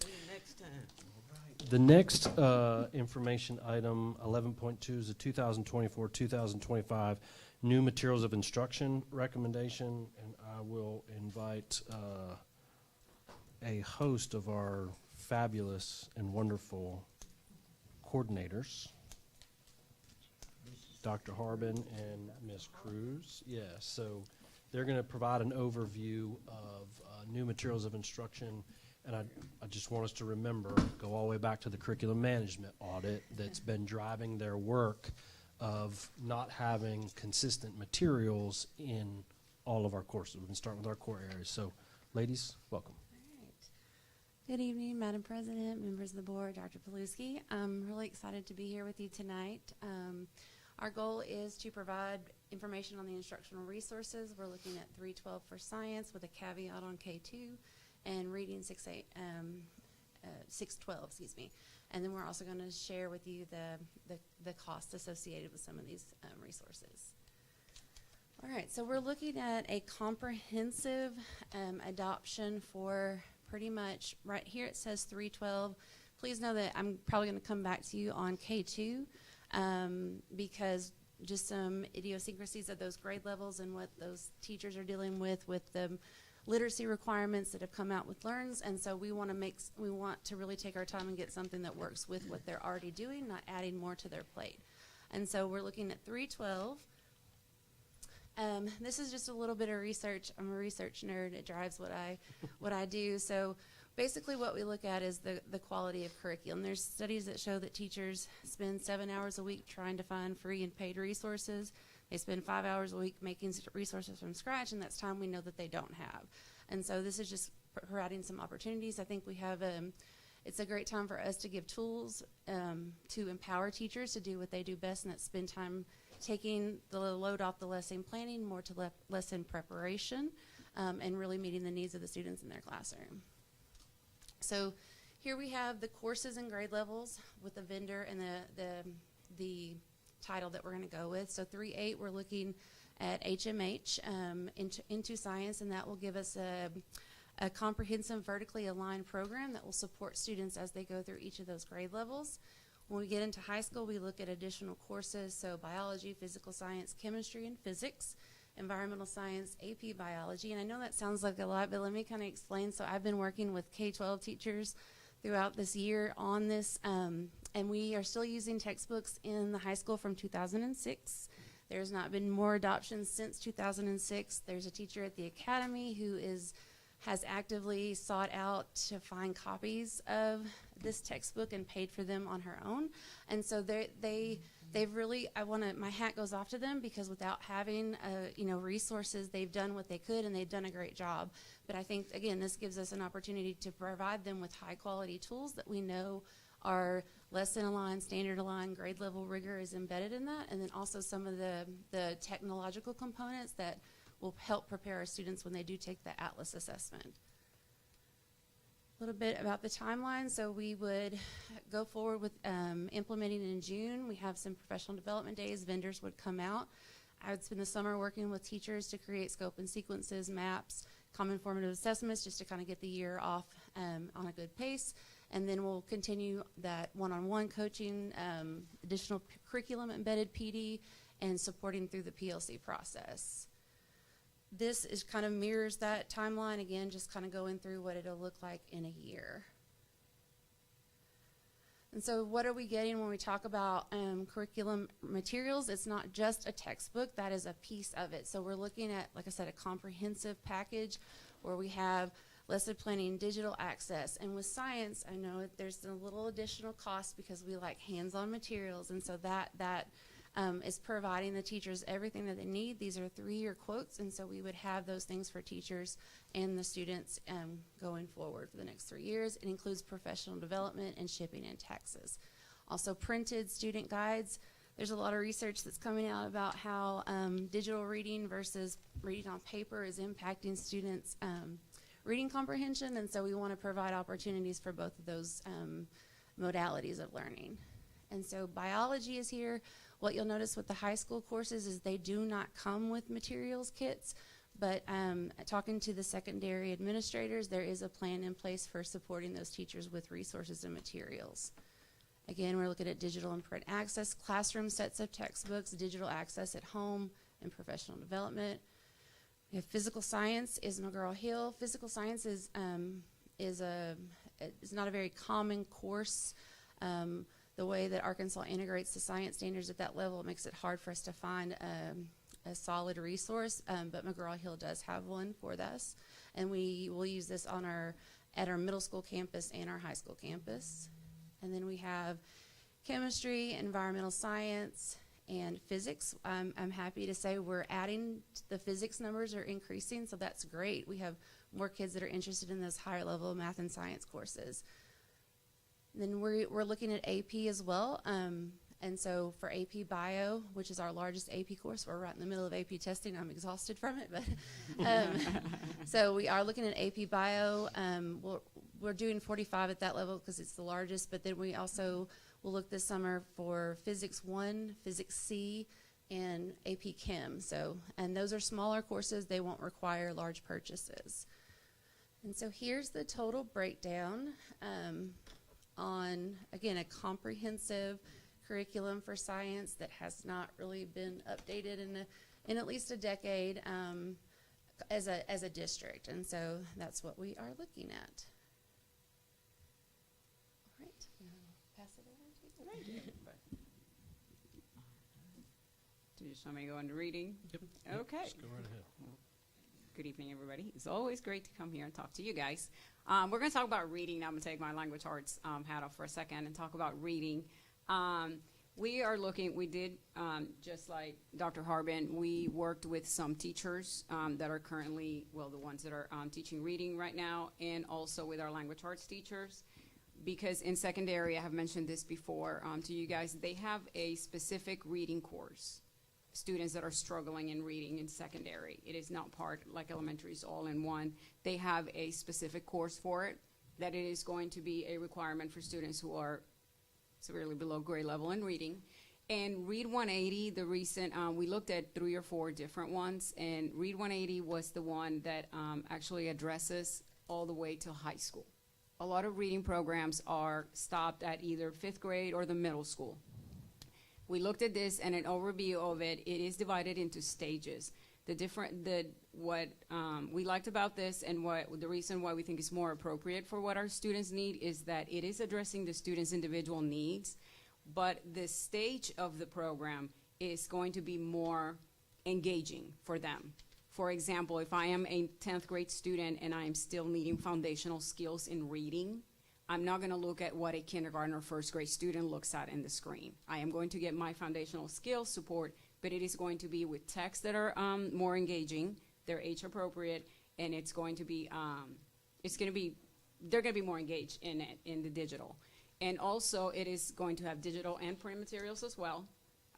See you next time. The next information item, 11.2, is the 2024-2025 new materials of instruction recommendation, and I will invite a host of our fabulous and wonderful coordinators, Dr. Harbin and Ms. Cruz. Yeah, so they're going to provide an overview of new materials of instruction. And I just want us to remember, go all the way back to the curriculum management audit that's been driving their work of not having consistent materials in all of our courses. We're going to start with our core areas. So, ladies, welcome. Good evening, Madam President, members of the board, Dr. Paluski. I'm really excited to be here with you tonight. Our goal is to provide information on the instructional resources. We're looking at 312 for science with a caveat on K2 and reading 612, excuse me. And then we're also going to share with you the costs associated with some of these resources. All right, so we're looking at a comprehensive adoption for pretty much right here it says 312. Please know that I'm probably going to come back to you on K2 because just some idiosyncrasies of those grade levels and what those teachers are dealing with the literacy requirements that have come out with LEARNs, and so we want to really take our time and get something that works with what they're already doing, not adding more to their plate. And so we're looking at 312. This is just a little bit of research. I'm a research nerd. It drives what I do. So basically what we look at is the quality of curriculum. There's studies that show that teachers spend 7 hours a week trying to find free and paid resources. They spend 5 hours a week making resources from scratch, and that's time we know that they don't have. And so this is just providing some opportunities. I think we have it's a great time for us to give tools to empower teachers to do what they do best, and that's spend time taking the load off the lesson planning, more to lesson preparation, and really meeting the needs of the students in their classroom. So here we have the courses and grade levels with the vendor and the title that we're going to go with. So 3.8, we're looking at HMH into science, and that will give us a comprehensive vertically aligned program that will support students as they go through each of those grade levels. When we get into high school, we look at additional courses, so biology, physical science, chemistry, and physics, environmental science, AP biology. And I know that sounds like a lot, but let me kind of explain. So I've been working with K-12 teachers throughout this year on this, and we are still using textbooks in the high school from 2006. There's not been more adoptions since 2006. There's a teacher at the academy who has actively sought out to find copies of this textbook and paid for them on her own. And so they've really, my hat goes off to them, because without having resources, they've done what they could and they've done a great job. But I think, again, this gives us an opportunity to provide them with high quality tools that we know are lesson aligned, standard aligned, grade level rigor is embedded in that, and then also some of the technological components that will help prepare our students when they do take the Atlas assessment. A little bit about the timeline. So we would go forward with implementing in June. We have some professional development days. Vendors would come out. I would spend the summer working with teachers to create scope and sequences, maps, common formative assessments, just to kind of get the year off on a good pace. And then we'll continue that one-on-one coaching, additional curriculum embedded PD, and supporting through the PLC process. This is kind of mirrors that timeline, again, just kind of going through what it'll look like in a year. And so what are we getting when we talk about curriculum materials? It's not just a textbook, that is a piece of it. So we're looking at, like I said, a comprehensive package where we have lesson planning, digital access, and with science, I know there's a little additional cost because we like hands-on materials, and so that is providing the teachers everything that they need. These are 3-year quotes, and so we would have those things for teachers and the students going forward for the next 3 years. It includes professional development and shipping and taxes. Also printed student guides. There's a lot of research that's coming out about how digital reading versus reading on paper is impacting students' reading comprehension, and so we want to provide opportunities for both of those modalities of learning. And so biology is here. What you'll notice with the high school courses is they do not come with materials kits, but talking to the secondary administrators, there is a plan in place for supporting those teachers with resources and materials. Again, we're looking at digital and print access, classroom sets of textbooks, digital access at home, and professional development. We have physical science is McGraw-Hill. Physical science is not a very common course. The way that Arkansas integrates the science standards at that level, it makes it hard for us to find a solid resource, but McGraw-Hill does have one for this, and we will use this at our middle school campus and our high school campus. And then we have chemistry, environmental science, and physics. I'm happy to say we're adding, the physics numbers are increasing, so that's great. We have more kids that are interested in those higher level math and science courses. Then we're looking at AP as well. And so for AP Bio, which is our largest AP course, we're right in the middle of AP testing. I'm exhausted from it, but so we are looking at AP Bio. We're doing 45 at that level because it's the largest, but then we also will look this summer for Physics 1, Physics C, and AP Chem. So, and those are smaller courses. They won't require large purchases. And so here's the total breakdown on, again, a comprehensive curriculum for science that has not really been updated in at least a decade as a district. And so that's what we are looking at. All right, I'll pass it over to you. Do you just want me to go into reading? Yep. Okay. Just go right ahead. Good evening, everybody. It's always great to come here and talk to you guys. We're going to talk about reading now. I'm going to take my language arts hat off for a second and talk about reading. We did, just like Dr. Harbin, we worked with some teachers that are currently, the ones that are teaching reading right now, and also with our language arts teachers. Because in secondary, I have mentioned this before to you guys, they have a specific reading course. Students that are struggling in reading in secondary. It is not part, like elementary is all in one. They have a specific course for it, that it is going to be a requirement for students who are severely below grade level in reading. And Read 180, the recent, we looked at 3 or 4 different ones, and Read 180 was the one that actually addresses all the way to high school. A lot of reading programs are stopped at either 5th grade or the middle school. We looked at this, and an overview of it, it is divided into stages. What we liked about this, and the reason why we think it's more appropriate for what our students need, is that it is addressing the students' individual needs, but the stage of the program is going to be more engaging for them. For example, if I am a 10th grade student and I am still needing foundational skills in reading, I'm not going to look at what a kindergarten or first grade student looks at in the screen. I am going to get my foundational skills support, but it is going to be with texts that are more engaging, they're age appropriate, and it's going to be, they're going to be more engaged in it, in the digital. And also it is going to have digital and print materials as well.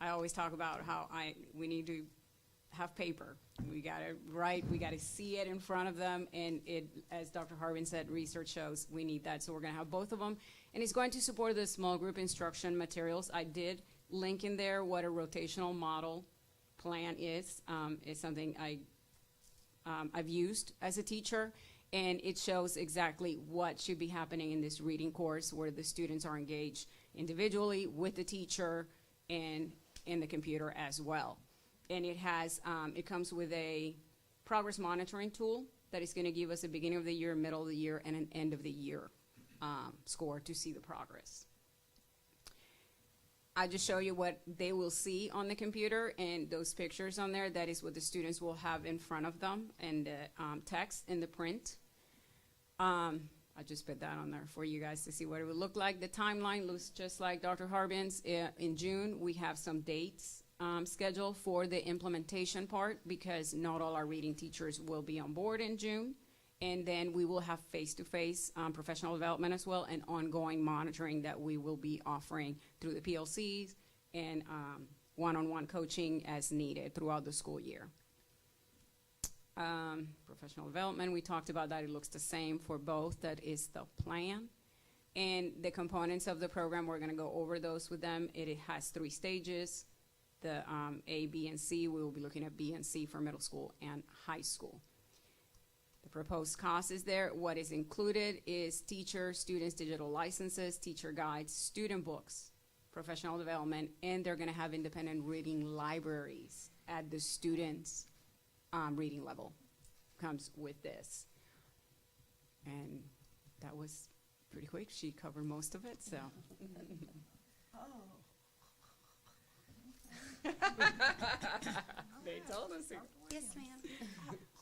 I always talk about how we need to have paper. We got to write, we got to see it in front of them, and it, as Dr. Harbin said, research shows we need that, so we're going to have both of them. And it's going to support the small group instruction materials. I did link in there what a rotational model plan is. It's something I've used as a teacher, and it shows exactly what should be happening in this reading course where the students are engaged individually with the teacher and in the computer as well. And it has, it comes with a progress monitoring tool that is going to give us a beginning of the year, middle of the year, and an end of the year score to see the progress. I just show you what they will see on the computer, and those pictures on there, that is what the students will have in front of them, and the text in the print. I just put that on there for you guys to see what it would look like. The timeline looks just like Dr. Harbin's. In June, we have some dates scheduled for the implementation part, because not all our reading teachers will be on board in June. And then we will have face-to-face professional development as well, and ongoing monitoring that we will be offering through the PLCs and one-on-one coaching as needed throughout the school year. Professional development, we talked about that. It looks the same for both. That is the plan. And the components of the program, we're going to go over those with them. It has 3 stages. The A, B, and C. We will be looking at B and C for middle school and high school. The proposed cost is there. What is included is teacher, students, digital licenses, teacher guides, student books, professional development, and they're going to have independent reading libraries at the students' reading level. Comes with this. And that was pretty quick. She covered most of it, so. They told us. Yes, ma'am.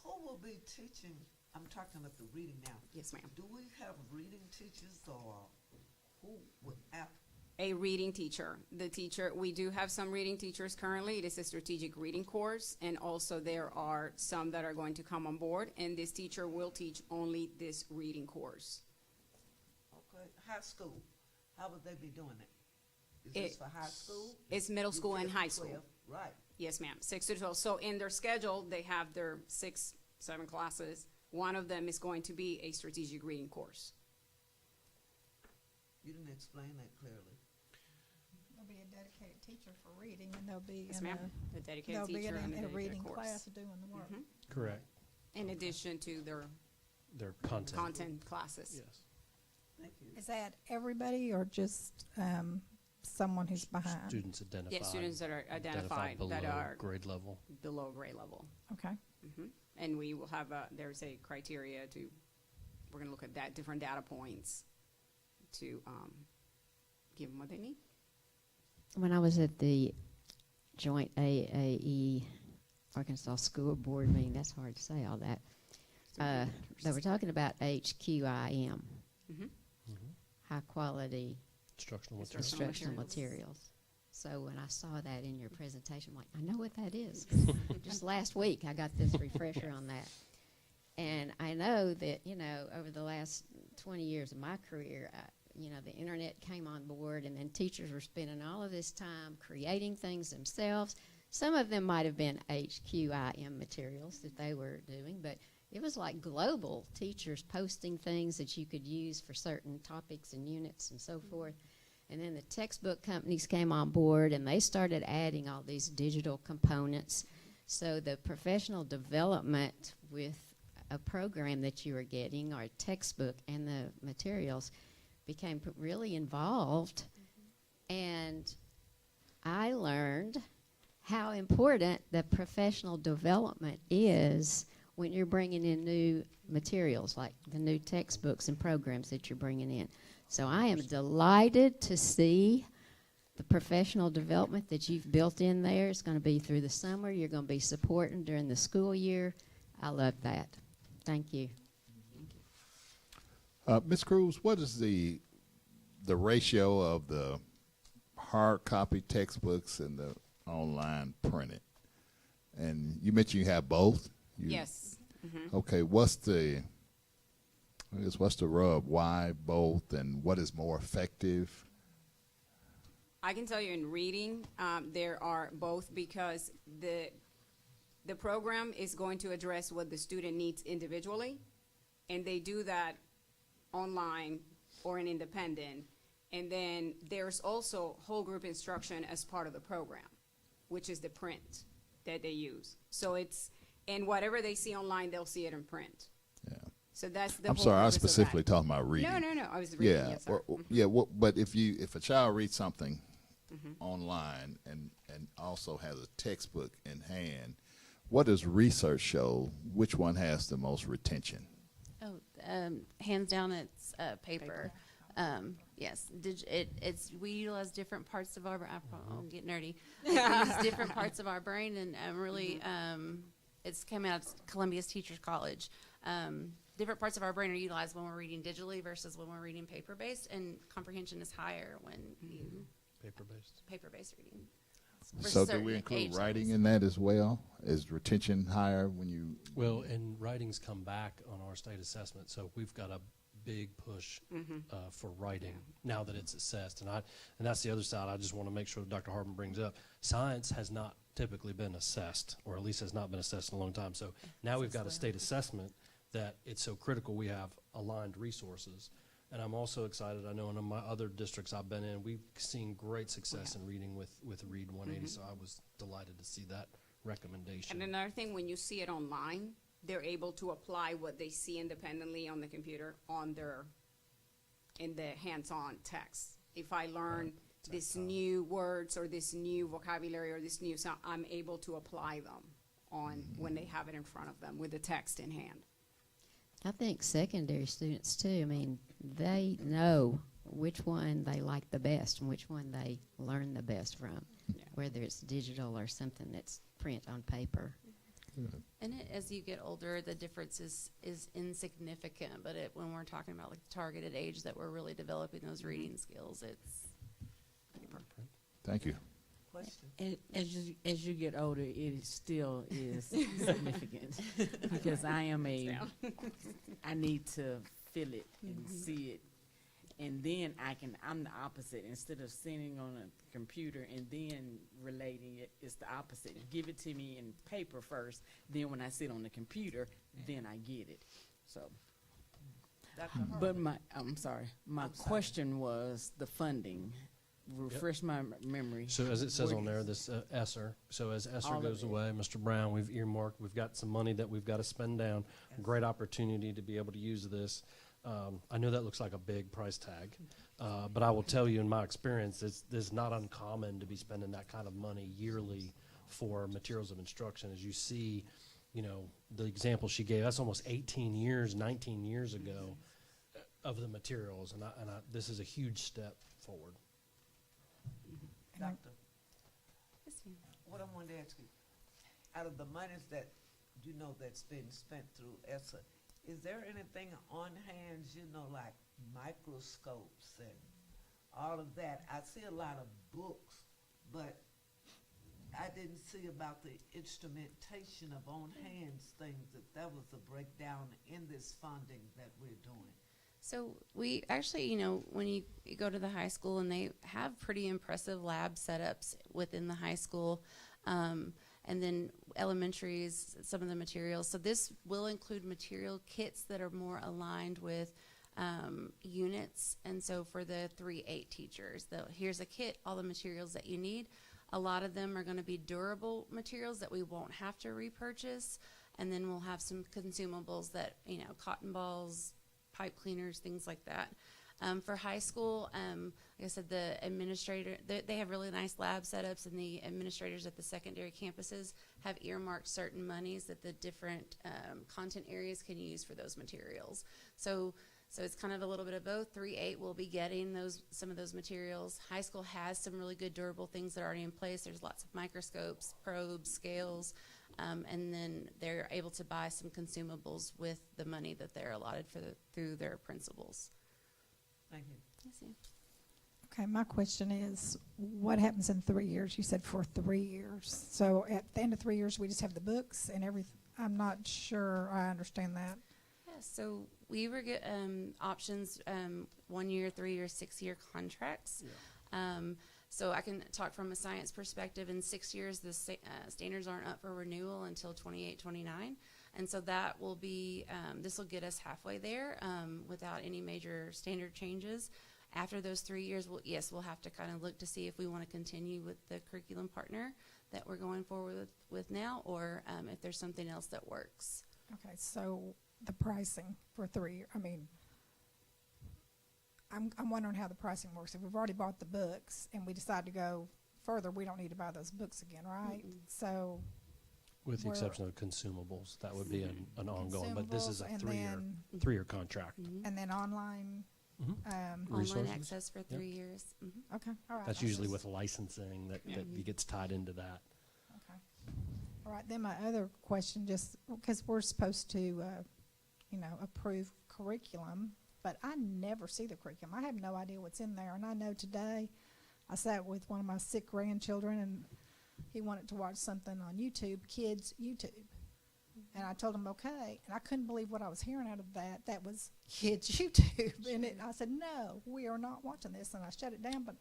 Who will be teaching? I'm talking about the reading now. Yes, ma'am. Do we have reading teachers, or who would have? A reading teacher. The teacher, we do have some reading teachers currently. It is a strategic reading course, and also there are some that are going to come on board, and this teacher will teach only this reading course. Okay, high school, how would they be doing it? Is this for high school? It's middle school and high school. 12, right. Yes, ma'am, 6 to 12. So in their schedule, they have their 6, 7 classes. One of them is going to be a strategic reading course. You didn't explain that clearly. There'll be a dedicated teacher for reading, and they'll be Yes, in ma'am. A dedicated teacher and a in a dedicated reading course. class doing the work. Correct. In addition to Their content. content classes. Yes. Thank you. Is that everybody or just someone who's behind? Students identified. Yes, students that are identified that below are grade level. below grade level. Okay. And we will have there's a criteria to, we're going to look at that different data points to give them what they need. When I was at the joint AAE Arkansas School Board meeting, that's hard to say all that, they were talking about HQIM, high quality instructional materials. So when I saw that in your presentation, I'm like, I know what that is. Just last week, I got this refresher on that. And I know that, you know, over the last 20 years of my career, you know, the internet came on board, and then teachers were spending all of this time creating things themselves. Some of them might have been HQIM materials that they were doing, but it was like global teachers posting things that you could use for certain topics and units and so forth. And then the textbook companies came on board, and they started adding all these digital components. So the professional development with a program that you were getting, or a textbook, and the materials became really involved. And I learned how important the professional development is when you're bringing in new materials, like the new textbooks and programs that you're bringing in. So I am delighted to see the professional development that you've built in there is going to be through the summer. You're going to be supporting during the school year. I love that. Thank you. Ms. Cruz, what is the ratio of the hard copy textbooks and the online printed? And you mentioned you have both? Yes. Mm-hmm. Okay, what's the rub? Why both, and what is more effective? I can tell you in reading, there are both, because the program is going to address what the student needs individually, and they do that online or in independent. And then there's also whole group instruction as part of the program, which is the print that they use. So it's, and whatever they see online, they'll see it in print. Yeah. So that's the I'm whole sorry, I was purpose of specifically that. talking about reading. No, I was reading, Yeah, yes, sir. yeah. But if a child reads something online and also has a textbook in hand, what does research show? Which one has the most retention? Hands down, it's paper. Yes, we utilize different parts of our. I'll get nerdy. We use different parts of our brain, and really, it's came out of Columbia's Teachers College. Different parts of our brain are utilized when we're reading digitally versus when we're reading paper-based, and comprehension is higher when you paper-based reading. So do we include writing in that as well? Is retention higher when you? Well, and writings come back on our state assessment, so we've got a big push for writing now that it's assessed. And that's the other side I just want to make sure that Dr. Harbin brings up. Science has not typically been assessed, or at least has not been assessed in a long time. So now we've got a state assessment that it's so critical we have aligned resources. And I'm also excited, I know in my other districts I've been in, we've seen great success in reading with Read 180, so I was delighted to see that recommendation. And another thing, when you see it online, they're able to apply what they see independently on the computer in the hands-on text. If I learn this new words or this new vocabulary or this new sound, I'm able to apply them on when they have it in front of them with the text in hand. I think secondary students too, I mean, they know which one they like the best and which one they learn the best from, whether it's digital or something that's print on paper. And as you get older, the difference is insignificant, but when we're talking about like the targeted age that we're really developing those reading skills, it's pretty perfect. Thank you. And as you get older, it still is significant because I need to feel it and see it, and then I'm the opposite. Instead of sitting on a computer and then relating it, it's the opposite. Give it to me in paper first, then when I sit on the computer, then I get it. So, but my question was the funding. Refresh my memory. So as it says on there, this ESSER. So as ESSER goes away, Mr. Brown, we've earmarked, we've got some money that we've got to spend down. Great opportunity to be able to use this. I know that looks like a big price tag, but I will tell you in my experience, it's not uncommon to be spending that kind of money yearly for materials of instruction. As you see, the example she gave, that's almost 18 years, 19 years ago of the materials, and this is a huge step forward. Doctor, what I wanted to ask you, out of the monies that that's been spent through ESSA, is there anything on hand, like microscopes and all of that? I see a lot of books, but I didn't see about the instrumentation of on hands things, that was a breakdown in this funding that we're doing. So we actually, when you go to the high school, and they have pretty impressive lab setups within the high school, and then elementaries, some of the materials. So this will include material kits that are more aligned with units. And so for the 3-8 teachers, here's a kit, all the materials that you need. A lot of them are going to be durable materials that we won't have to repurchase. And then we'll have some consumables that, cotton balls, pipe cleaners, things like that. For high school, like I said, the administrator, they have really nice lab setups, and the administrators at the secondary campuses have earmarked certain monies that the different content areas can use for those materials. So So it's kind of a little bit of both. 3-8 will be getting some of those materials. High school has some really good durable things that are already in place. There's lots of microscopes, probes, scales, and then they're able to buy some consumables with the money that they're allotted through their principals. Thank you. Yes, ma'am. Okay, my question is, what happens in 3 years? You said for 3 years. So at the end of 3 years, we just have the books and everything? I'm not sure I understand that. Yeah, so we were get options 1 year, 3 year, 6 year contracts. Yeah. So I can talk from a science perspective. In 6 years, the standards aren't up for renewal until 28, 29. And so that will be, this will get us halfway there without any major standard changes. After those 3 years, we'll have to kind of look to see if we want to continue with the curriculum partner that we're going forward with now, or if there's something else that works. Okay, so the pricing for 3 years, I mean, I'm wondering how the pricing works. If we've already bought the books and we decide to go further, we don't need to buy those books again, right? Mm-mm. So With the exception of consumables, that would be an ongoing, but this is a consumables, and three-year contract. and then online. Online Resources. access for 3 years. Okay, all right. That's I'm usually just- with licensing that gets tied into that. Okay. All right, then my other question, just because we're supposed to, approve curriculum, but I never see the curriculum. I have no idea what's in there. And I know today I sat with one of my sick grandchildren, and he wanted to watch something on YouTube, kids YouTube. And I told him, okay. And I couldn't believe what I was hearing out of that. That was kids YouTube. And I said, no, we are not watching this. And I shut it down. But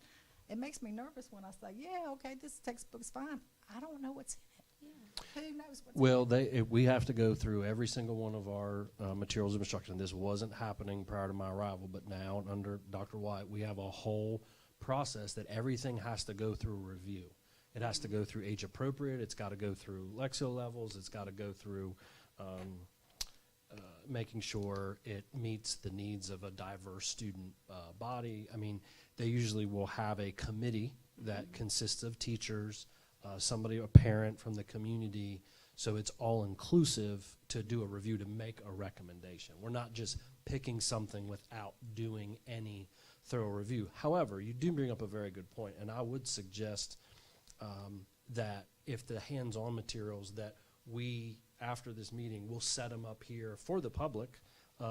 it makes me nervous when I say, yeah, okay, this textbook's fine. I don't know what's in it. Yeah. Who knows what's Well, in it? we have to go through every single one of our materials of instruction. This wasn't happening prior to my arrival, but now under Dr. White, we have a whole process that everything has to go through review. It has to go through age appropriate. It's got to go through Lexio levels. It's got to go through making sure it meets the needs of a diverse student body. I mean, they usually will have a committee that consists of teachers, a parent from the community. So it's all inclusive to do a review to make a recommendation. We're not just picking something without doing any thorough review. However, you do bring up a very good point, and I would suggest that if the hands-on materials that we, after this meeting, will set them up here for the public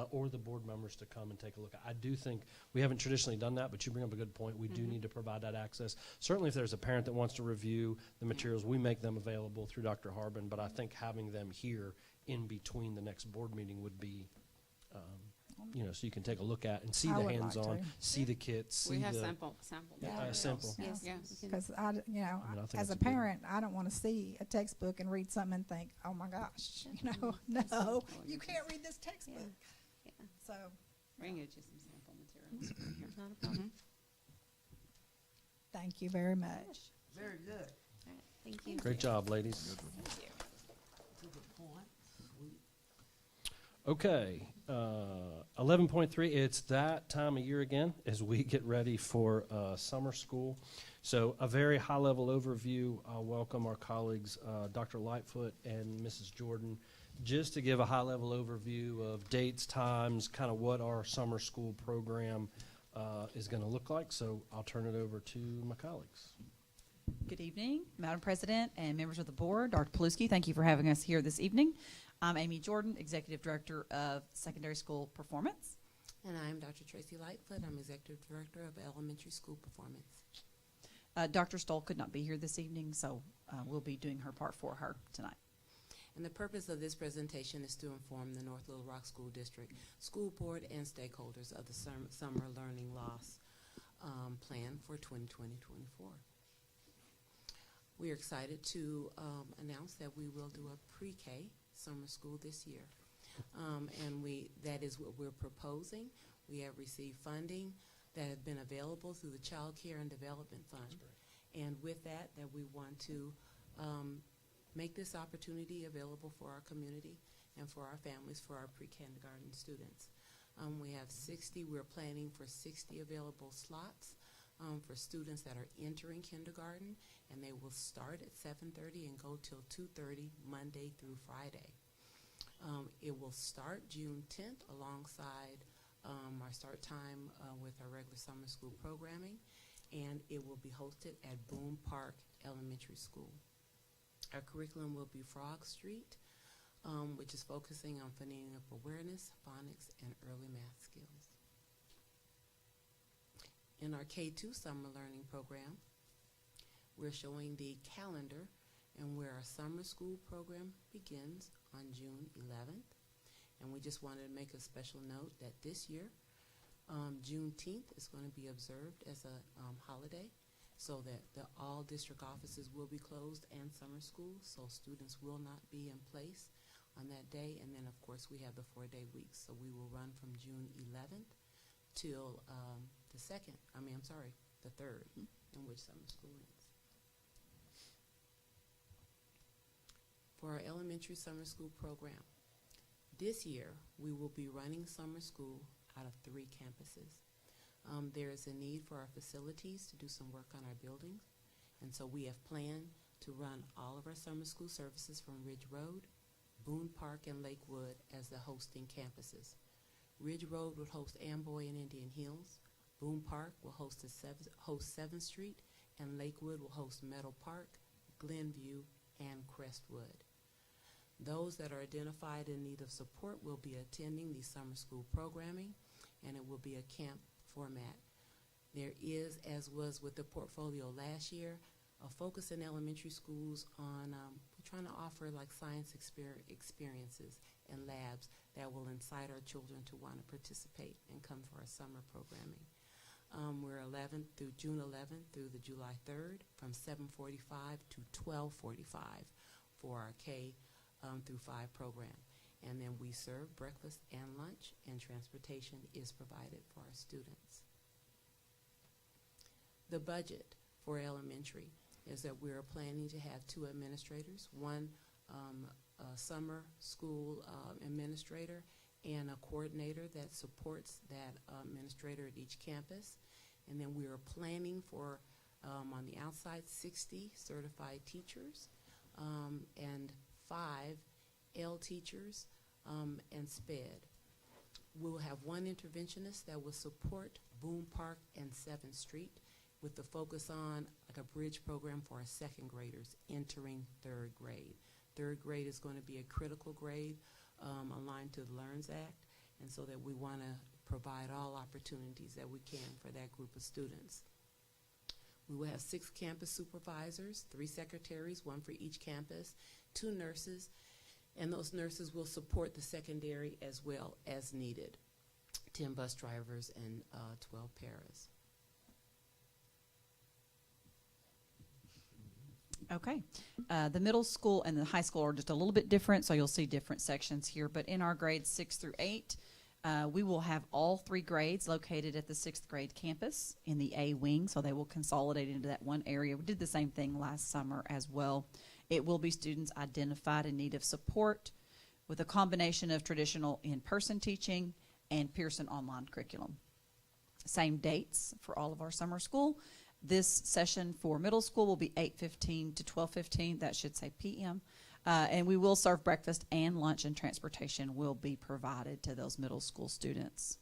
or the board members to come and take a look at. I do think we haven't traditionally done that, but you bring up a good point. We do need to provide that access. Certainly if there's a parent that wants to review the materials, we make them available through Dr. Harbin, but I think having them here in between the next board meeting would be, so you can take a look at and see I the would like hands-on, to. see the kits, see We have the sample sample. Yes. Yes. Because I think as that's a a good one. parent, I don't want to see a textbook and read something and think, oh my gosh, no, you can't read this textbook. Yeah. So, Bring you some sample materials. Not a problem. thank you very much. Very good. All right, thank you. Great job, ladies. To the point. Sweet. Okay, 11.3, it's that time of year again as we get ready for summer school. So a very high-level overview. I'll welcome our colleagues, Dr. Lightfoot and Mrs. Jordan, just to give a high-level overview of dates, times, kind of what our summer school program is going to look like. So I'll turn it over to my colleagues. Good evening, Madam President and members of the board. Dr. Paluski, thank you for having us here this evening. I'm Amy Jordan, Executive Director of Secondary School Performance. And I'm Dr. Tracy Lightfoot. I'm Executive Director of Elementary School Performance. Dr. Stoll could not be here this evening, so we'll be doing her part for her tonight. And the purpose of this presentation is to inform the North Little Rock School District, School Board, and stakeholders of the Summer Learning Loss Plan for 2020-24. We are excited to announce that we will do a pre-K summer school this year. And that is what we're proposing. We have received funding that have been available through the Child Care and Development Fund. And with that we want to make this opportunity available for our community and for our families, for our pre-kindergarten students. We have 60, we're planning for 60 available slots for students that are entering kindergarten, and they will start at 7:30 and go till 2:30 Monday through Friday. It will start June 10th alongside our start time with our regular summer school programming, and it will be hosted at Boone Park Elementary School. Our curriculum will be Frog Street, which is focusing on phonemic up awareness, phonics, and early math skills. In our K-2 summer learning program, we're showing the calendar and where our summer school program begins on June 11th. And we just wanted to make a special note that this year, Juneteenth is going to be observed as a holiday, so that all district offices will be closed and summer schools, so students will not be in place on that day. And then, of course, we have the 4-day week, so we will run from June 11th till the 3rd, in which summer school ends. For our elementary summer school program, this year we will be running summer school out of 3 campuses. There is a need for our facilities to do some work on our buildings, and so we have planned to run all of our summer school services from Ridge Road, Boone Park, and Lakewood as the hosting campuses. Ridge Road will host Amboy and Indian Hills. Boone Park will host 7th Street, and Lakewood will host Meadow Park, Glenview, and Crestwood. Those that are identified in need of support will be attending the summer school programming, and it will be a camp format. There is, as was with the portfolio last year, a focus in elementary schools on, we're trying to offer like science experiences and labs that will incite our children to want to participate and come for our summer programming. We're June 11th through the July 3rd from 7:45 to 12:45 for our K through 5 program. And then we serve breakfast and lunch, and transportation is provided for our students. The budget for elementary is that we're planning to have 2 administrators, one a summer school administrator and a coordinator that supports that administrator at each campus. And then we are planning for, on the outside, 60 certified teachers and 5 L teachers and SPED. We'll have 1 interventionist that will support Boone Park and 7th Street with the focus on like a bridge program for our 2nd graders entering 3rd grade. 3rd grade is going to be a critical grade aligned to the LEARNS Act, and so that we want to provide all opportunities that we can for that group of students. We will have 6 campus supervisors, 3 secretaries, 1 for each campus, 2 nurses, and those nurses will support the secondary as well as needed. 10 bus drivers and 12 paras. Okay. The middle school and the high school are just a little bit different, so you'll see different sections here. But in our grades 6 through 8, we will have all 3 grades located at the 6th grade campus in the A wing, so they will consolidate into that one area. We did the same thing last summer as well. It will be students identified in need of support with a combination of traditional in-person teaching and Pearson online curriculum. Same dates for all of our summer school. This session for middle school will be 8:15 to 12:15. That should say p.m. And we will serve breakfast, and lunch and transportation will be provided to those middle school students.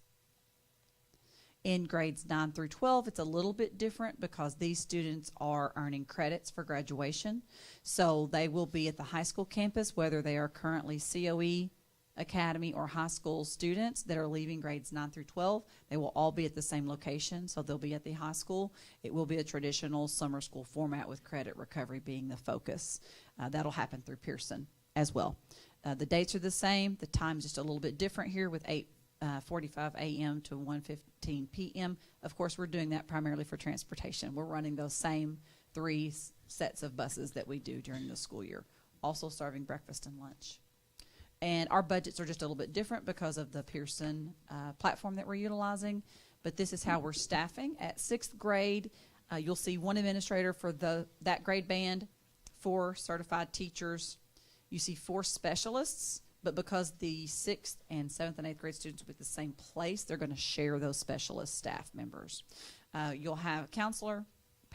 In grades 9 through 12, it's a little bit different because these students are earning credits for graduation. So they will be at the high school campus, whether they are currently COE, academy, or high school students that are leaving grades 9 through 12. They will all be at the same location, so they'll be at the high school. It will be a traditional summer school format with credit recovery being the focus. That'll happen through Pearson as well. The dates are the same. The time's just a little bit different here with 8:45 a.m. to 1:15 p.m. Of course, we're doing that primarily for transportation. We're running those same 3 sets of buses that we do during the school year, also serving breakfast and lunch. And our budgets are just a little bit different because of the Pearson platform that we're utilizing. But this is how we're staffing. At 6th grade, you'll see 1 administrator for that grade band, 4 certified teachers. You see 4 specialists, but because the 6th and 7th and 8th grade students are at the same place, they're going to share those specialist staff members. You'll have a counselor,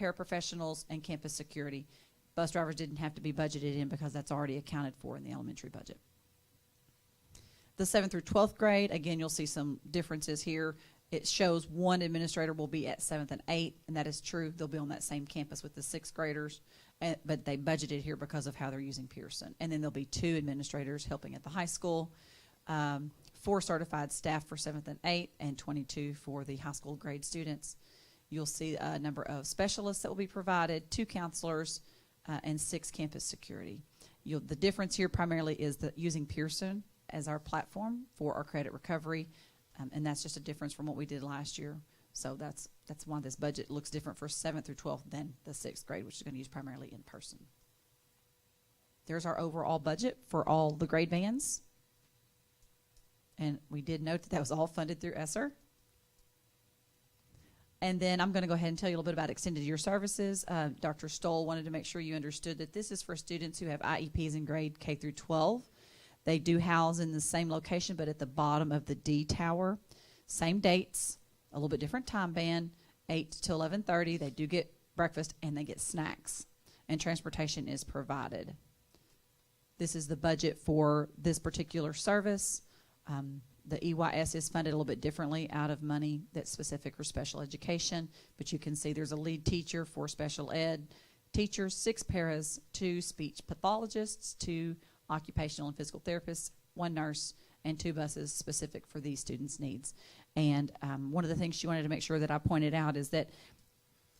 paraprofessionals, and campus security. Bus drivers didn't have to be budgeted in because that's already accounted for in the elementary budget. The 7th through 12th grade, again, you'll see some differences here. It shows one administrator will be at 7th and 8th, and that is true. They'll be on that same campus with the 6th graders, but they budgeted here because of how they're using Pearson. And then there'll be 2 administrators helping at the high school, 4 certified staff for 7th and 8th, and 22 for the high school grade students. You'll see a number of specialists that will be provided, 2 counselors, and 6 campus security. The difference here primarily is that using Pearson as our platform for our credit recovery, and that's just a difference from what we did last year. So that's why this budget looks different for 7th through 12th than the 6th grade, which is going to use primarily in person. There's our overall budget for all the grade bands. And we did note that was all funded through ESSER. And then I'm going to go ahead and tell you a little bit about extended year services. Dr. Stoll wanted to make sure you understood that this is for students who have IEPs in grade K through 12. They do house in the same location, but at the bottom of the D tower. Same dates, a little bit different time band, 8 to 11:30. They do get breakfast and they get snacks. And transportation is provided. This is the budget for this particular service. The EYS is funded a little bit differently out of money that's specific for special education, but you can see there's a lead teacher for special ed teachers, 6 paras, 2 speech pathologists, 2 occupational and physical therapists, 1 nurse, and 2 buses specific for these students' needs. And one of the things she wanted to make sure that I pointed out is that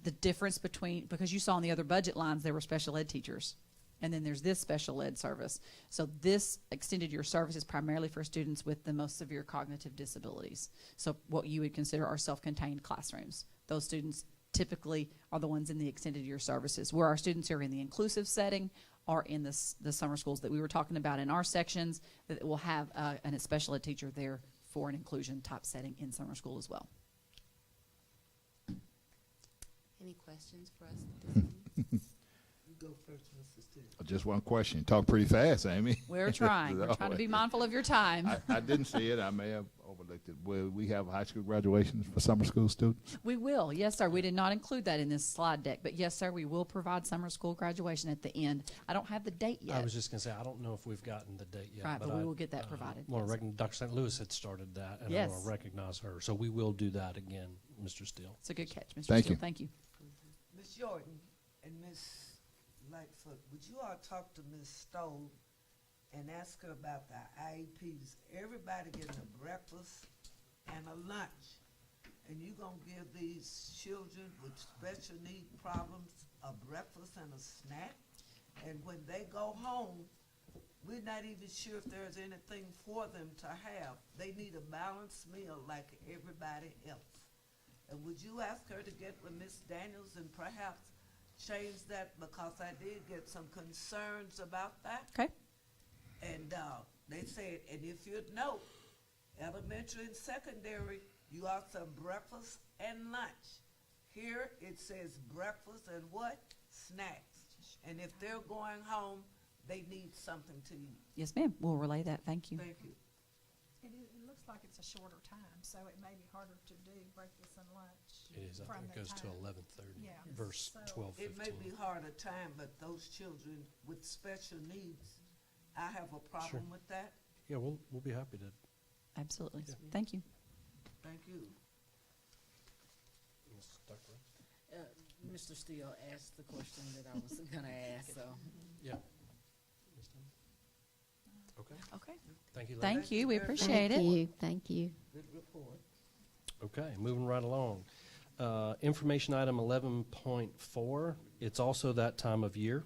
the difference between, because you saw in the other budget lines there were special ed teachers, and then there's this special ed service. So this extended year service is primarily for students with the most severe cognitive disabilities. So what you would consider are self-contained classrooms. Those students typically are the ones in the extended year services, where our students who are in the inclusive setting are in the summer schools that we were talking about in our sections, that will have a special ed teacher there for an inclusion type setting in summer school as well. Any questions for us this evening? You go first, Mr. Steele. Just one question. You talk pretty fast, Amy. We're trying. We're trying to be mindful of your time. I didn't see it. I may have overlooked it. Will we have high school graduations for summer school students? We will. Yes, sir. We did not include that in this slide deck, but yes, sir, we will provide summer school graduation at the end. I don't have the date yet. I was just going to say, I don't know if we've gotten the date yet. Right, but we will get that provided. Want to Yes. recognize Dr. St. Louis had started that, and Yes. I want to recognize her. So we will do that again, Mr. Steele. It's a good catch, Mr. Thank Steele. you. Thank you. Ms. Jordan and Ms. Lightfoot, would you all talk to Ms. Stoll and ask her about the IEPs? Everybody getting a breakfast and a lunch. And you gonna give these children with special need problems a breakfast and a snack? And when they go home, we're not even sure if there's anything for them to have. They need a balanced meal like everybody else. And would you ask her to get with Ms. Daniels and perhaps change that, because I did get some concerns about that. Okay. And they said, and if you know, elementary and secondary, you have some breakfast and lunch. Here it says breakfast and what? Snacks. And if they're going home, they need something to eat. Yes, ma'am. We'll relay that. Thank you. Thank you. It looks like it's a shorter time, so it may be harder to do breakfast and lunch. It is. I from think it the goes to time. 11:30 Yeah. verse So 12:15. It may be harder time, but those children with special needs, I have a problem with that. Yeah, we'll be happy to. Absolutely. Yeah. Thank you. Thank you. Mr. Steele asked the question that I was going to ask, so. Yeah. Okay. Okay. Thank you. Thank you. We appreciate Thank it. you. Thank you. Good report. Okay, moving right along. Information item 11.4. It's also that time of year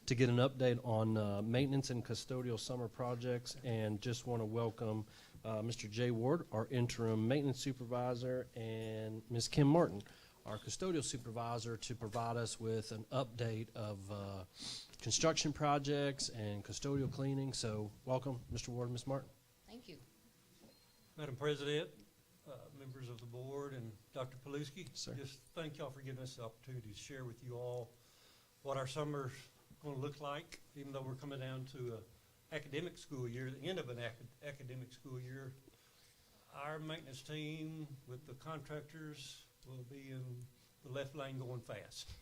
to get an update on maintenance and custodial summer projects, and just want to welcome Mr. Jay Ward, our interim maintenance supervisor, and Ms. Kim Martin, our custodial supervisor, to provide us with an update of construction projects and custodial cleaning. So welcome, Mr. Ward and Ms. Martin. Thank you. Madam President, members of the board, and Dr. Paluski, Sir. just thank y'all for giving us the opportunity to share with you all what our summer's going to look like, even though we're coming down to an academic school year, the end of an academic school year. Our maintenance team with the contractors will be in the left lane going fast.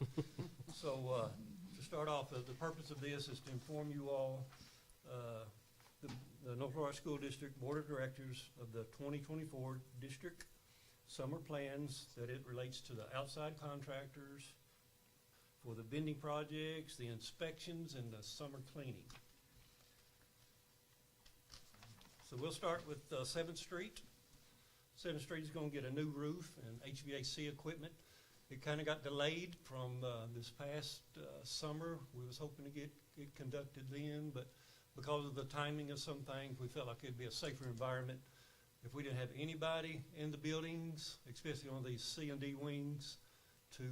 So to start off, the purpose of this is to inform you all the North Little Rock School District Board of Directors of the 2024 district summer plans, that it relates to the outside contractors for the vending projects, the inspections, and the summer cleaning. So we'll start with 7th Street. 7th Street is going to get a new roof and HVAC equipment. It kind of got delayed from this past summer. We was hoping to get it conducted then, but because of the timing of some things, we felt like it'd be a safer environment if we didn't have anybody in the buildings, especially on these C&D wings, to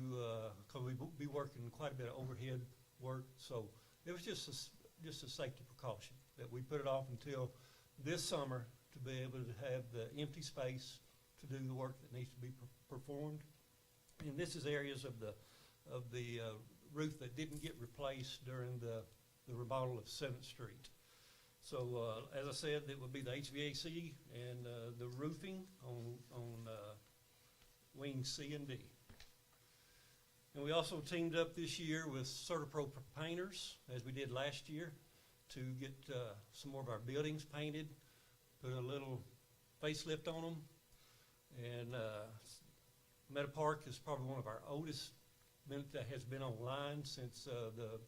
because we'd be working quite a bit of overhead work. So it was just a safety precaution that we put it off until this summer to be able to have the empty space to do the work that needs to be performed. And this is areas of the roof that didn't get replaced during the remodel of 7th Street. So as I said, it would be the HVAC and the roofing on wing C and D. And we also teamed up this year with CertaPro painters, as we did last year, to get some more of our buildings painted, put a little facelift on them. And Meta Park is probably one of our oldest that has been online since the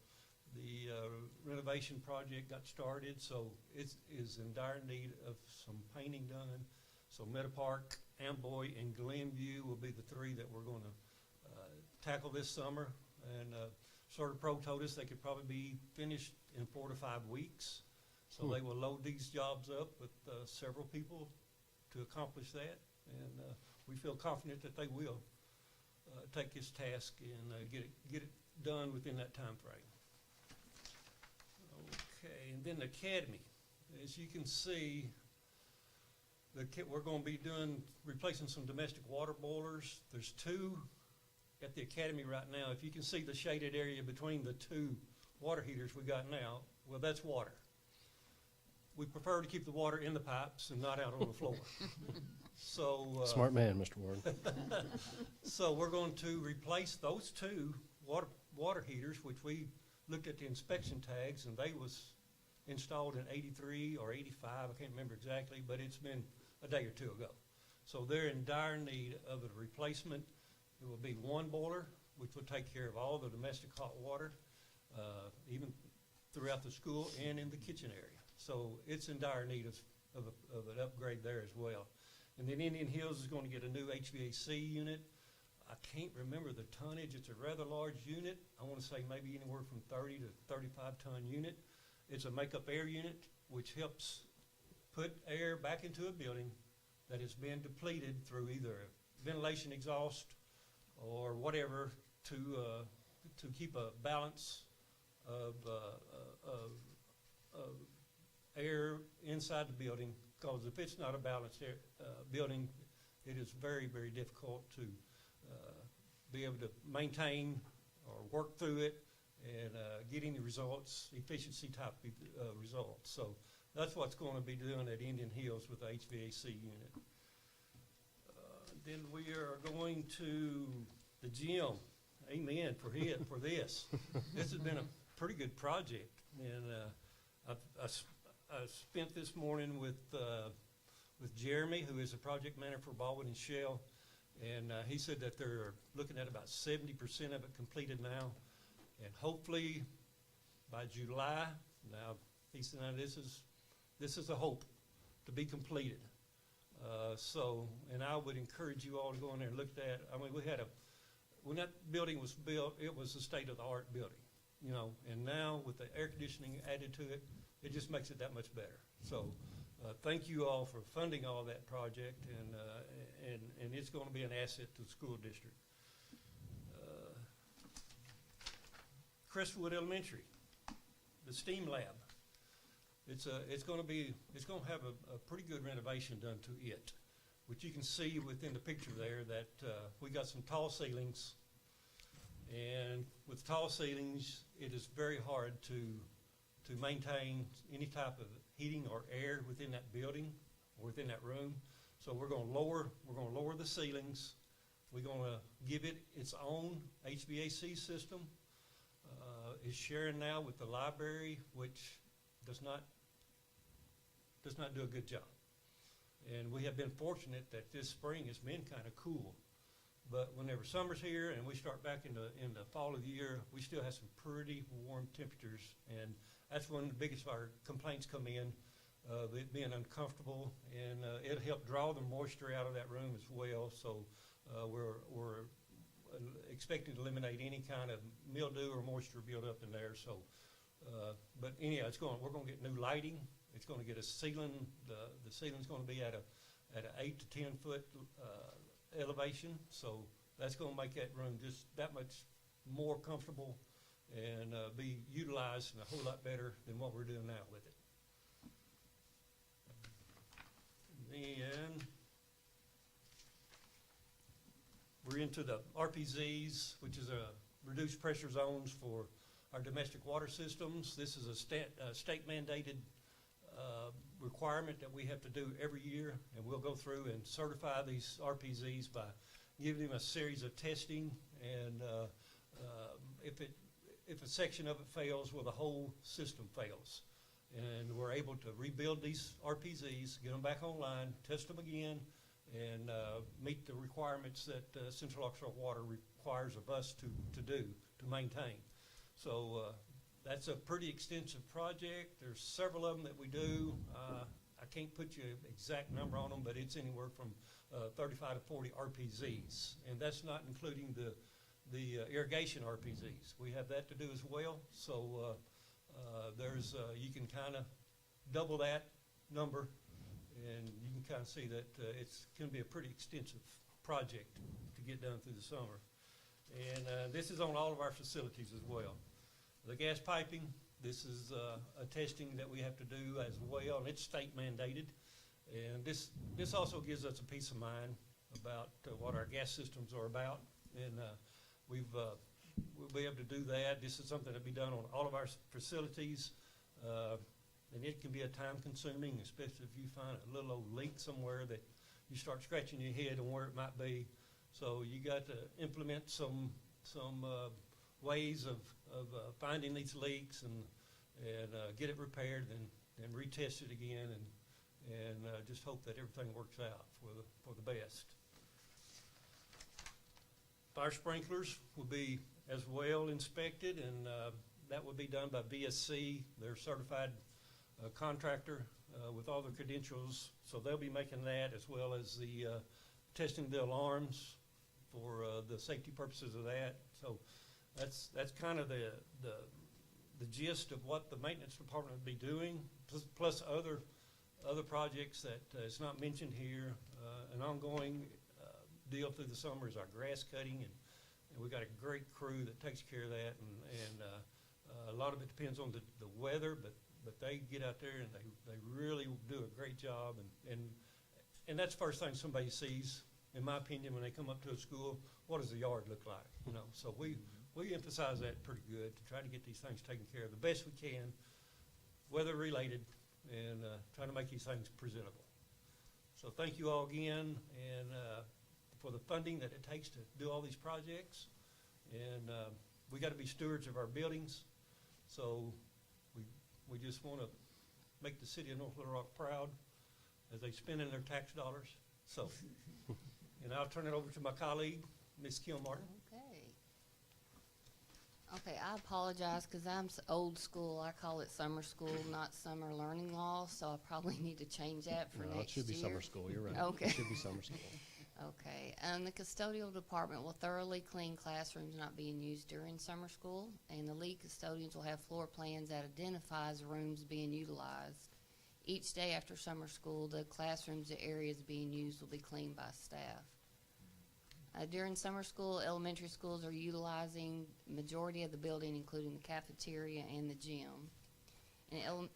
renovation project got started. So it is in dire need of some painting done. So Meta Park, Amboy, and Glenview will be the three that we're going to tackle this summer. And CertaPro told us they could probably be finished in 4 to 5 weeks. So they will load these jobs up with several people to accomplish that. And we feel confident that they will take this task and get it done within that time frame. Okay, and then the academy. As you can see, we're going to be replacing some domestic water boilers. There's 2 at the academy right now. If you can see the shaded area between the 2 water heaters we got now, well, that's water. We prefer to keep the water in the pipes and not out on the floor. So smart man, Mr. Warren. So we're going to replace those 2 water heaters, which we looked at the inspection tags, and they was installed in 83 or 85. I can't remember exactly, but it's been a day or 2 ago. So they're in dire need of a replacement. It will be 1 boiler, which will take care of all the domestic hot water, even throughout the school and in the kitchen area. So it's in dire need of an upgrade there as well. And then Indian Hills is going to get a new HVAC unit. I can't remember the tonnage. It's a rather large unit. I want to say maybe anywhere from 30 to 35 ton unit. It's a makeup air unit, which helps put air back into a building that has been depleted through either ventilation exhaust or whatever to keep a balance of air inside the building. Because if it's not a balanced building, it is very, very difficult to be able to maintain or work through it and get any results, efficiency type results. So that's what's going to be doing at Indian Hills with the HVAC unit. Then we are going to the gym. Amen for this. This has been a pretty good project, and I spent this morning with Jeremy, who is a project manager for Baldwin and Shell, and he said that they're looking at about 70% of it completed now, and hopefully by July. Now he said, now this is a hope to be completed. So, and I would encourage you all to go in there and look at that. I mean, when that building was built, it was a state-of-the-art building, you know, and now with the air conditioning added to it, it just makes it that much better. So thank you all for funding all that project, and it's going to be an asset to the school district. Crestwood Elementary, the STEAM lab. It's going to have a pretty good renovation done to it, which you can see within the picture there that we got some tall ceilings, and with tall ceilings, it is very hard to maintain any type of heating or air within that building or within that room. So we're going to lower the ceilings. We're going to give it its own HVAC system. It's sharing now with the library, which does not does not do a good job. And we have been fortunate that this spring has been kind of cool. But whenever summer's here and we start back in the fall of the year, we still have some pretty warm temperatures. And that's when the biggest of our complaints come in, it being uncomfortable. And it'll help draw the moisture out of that room as well. So we're expecting to eliminate any kind of mildew or moisture buildup in there. So, but anyhow, we're going to get new lighting. It's going to get a ceiling. The ceiling's going to be at an 8 to 10 foot elevation. So that's going to make that room just that much more comfortable and be utilized a whole lot better than what we're doing now with it. And we're into the RPZs, which is a reduced pressure zones for our domestic water systems. This is a state mandated requirement that we have to do every year, and we'll go through and certify these RPZs by giving them a series of testing, and if a section of it fails, well, the whole system fails. And we're able to rebuild these RPZs, get them back online, test them again, and meet the requirements that Central Arkansas Water requires of us to do, to maintain. So that's a pretty extensive project. There's several of them that we do. I can't put you an exact number on them, but it's anywhere from 35 to 40 RPZs. And that's not including the irrigation RPZs. We have that to do as well. So you can kind of double that number, and you can kind of see that it's going to be a pretty extensive project to get done through the summer. And this is on all of our facilities as well. The gas piping, this is a testing that we have to do as well, and it's state mandated. And this also gives us a peace of mind about what our gas systems are about, and we'll be able to do that. This is something that will be done on all of our facilities, and it can be a time-consuming, especially if you find a little old leak somewhere that you start scratching your head on where it might be. So you got to implement some ways of finding these leaks and get it repaired and retest it again and just hope that everything works out for the best. Fire sprinklers will be as well inspected, and that will be done by VSC. They're a certified contractor with all the credentials, so they'll be making that as well as the testing the alarms for the safety purposes of that. So that's kind of the gist of what the maintenance department will be doing, plus other projects that is not mentioned here. An ongoing deal through the summer is our grass cutting, and we got a great crew that takes care of that, and a lot of it depends on the weather, but they get out there and they really do a great job, and that's the first thing somebody sees, in my opinion, when they come up to a school. What does the yard look like? So we emphasize that pretty good to try to get these things taken care of the best we can, weather related, and try to make these things presentable. So thank you all again, and for the funding that it takes to do all these projects. And we got to be stewards of our buildings, so we just want to make the city of North Little Rock proud as they spend in their tax dollars. So, and I'll turn it over to my colleague, Ms. Kim Martin. Okay, I apologize because I'm old school. I call it summer school, not summer learning law, so I probably need to change that for next year. It should be summer school, you're right. Okay. It should be summer school. Okay, the custodial department will thoroughly clean classrooms not being used during summer school, and the lead custodians will have floor plans that identifies rooms being utilized. Each day after summer school, the classrooms, the areas being used will be cleaned by staff. During summer school, elementary schools are utilizing majority of the building, including the cafeteria and the gym.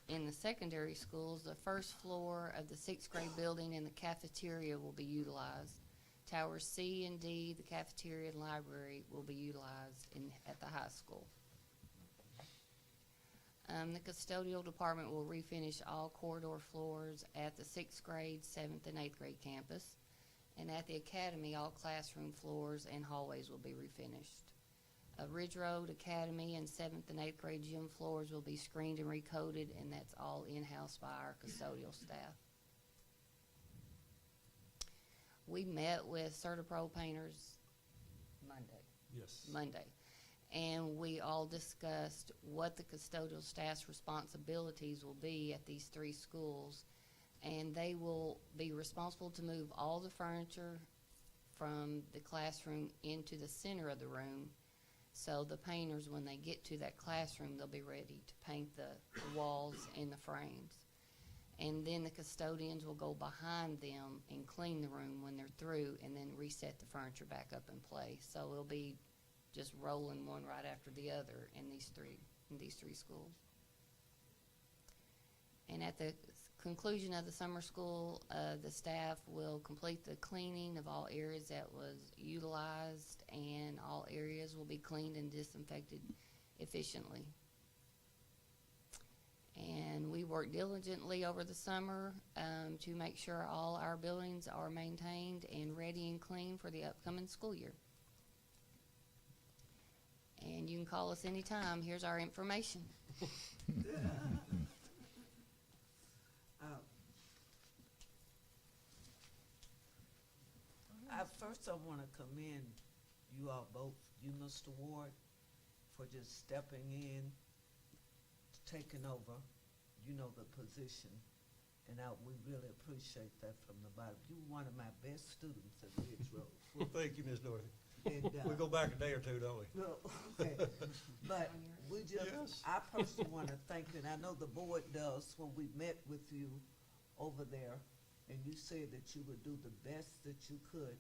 In the secondary schools, the first floor of the 6th grade building and the cafeteria will be utilized. Towers C and D, the cafeteria and library, will be utilized at the high school. The custodial department will refinish all corridor floors at the 6th grade, 7th, and 8th grade campus. And at the academy, all classroom floors and hallways will be refinished. Ridge Road Academy and 7th and 8th grade gym floors will be screened and recoated, and that's all in-house by our custodial staff. We met with CertaPro painters Monday, and we all discussed what the custodial staff's responsibilities will be at these 3 schools, and they will be responsible to move all the furniture from the classroom into the center of the room. So the painters, when they get to that classroom, they'll be ready to paint the walls and the frames. And then the custodians will go behind them and clean the room when they're through, and then reset the furniture back up in place. So it'll be just rolling one right after the other in these three schools. And at the conclusion of the summer school, the staff will complete the cleaning of all areas that was utilized, and all areas will be cleaned and disinfected efficiently. And we worked diligently over the summer to make sure all our buildings are maintained and ready and clean for the upcoming school year. And you can call us anytime. Here's our information. First, I want to commend you all both, you, Mr. Ward, for just stepping in, taking over, the position. And we really appreciate that from the bottom. You were one of my best students at Ridge Road. Well, thank you, Ms. Dorothy. And, we go back a day or two, don't we? No, okay. But we just, Yes. I personally want to thank you, and I know the board does when we met with you over there, and you said that you would do the best that you could,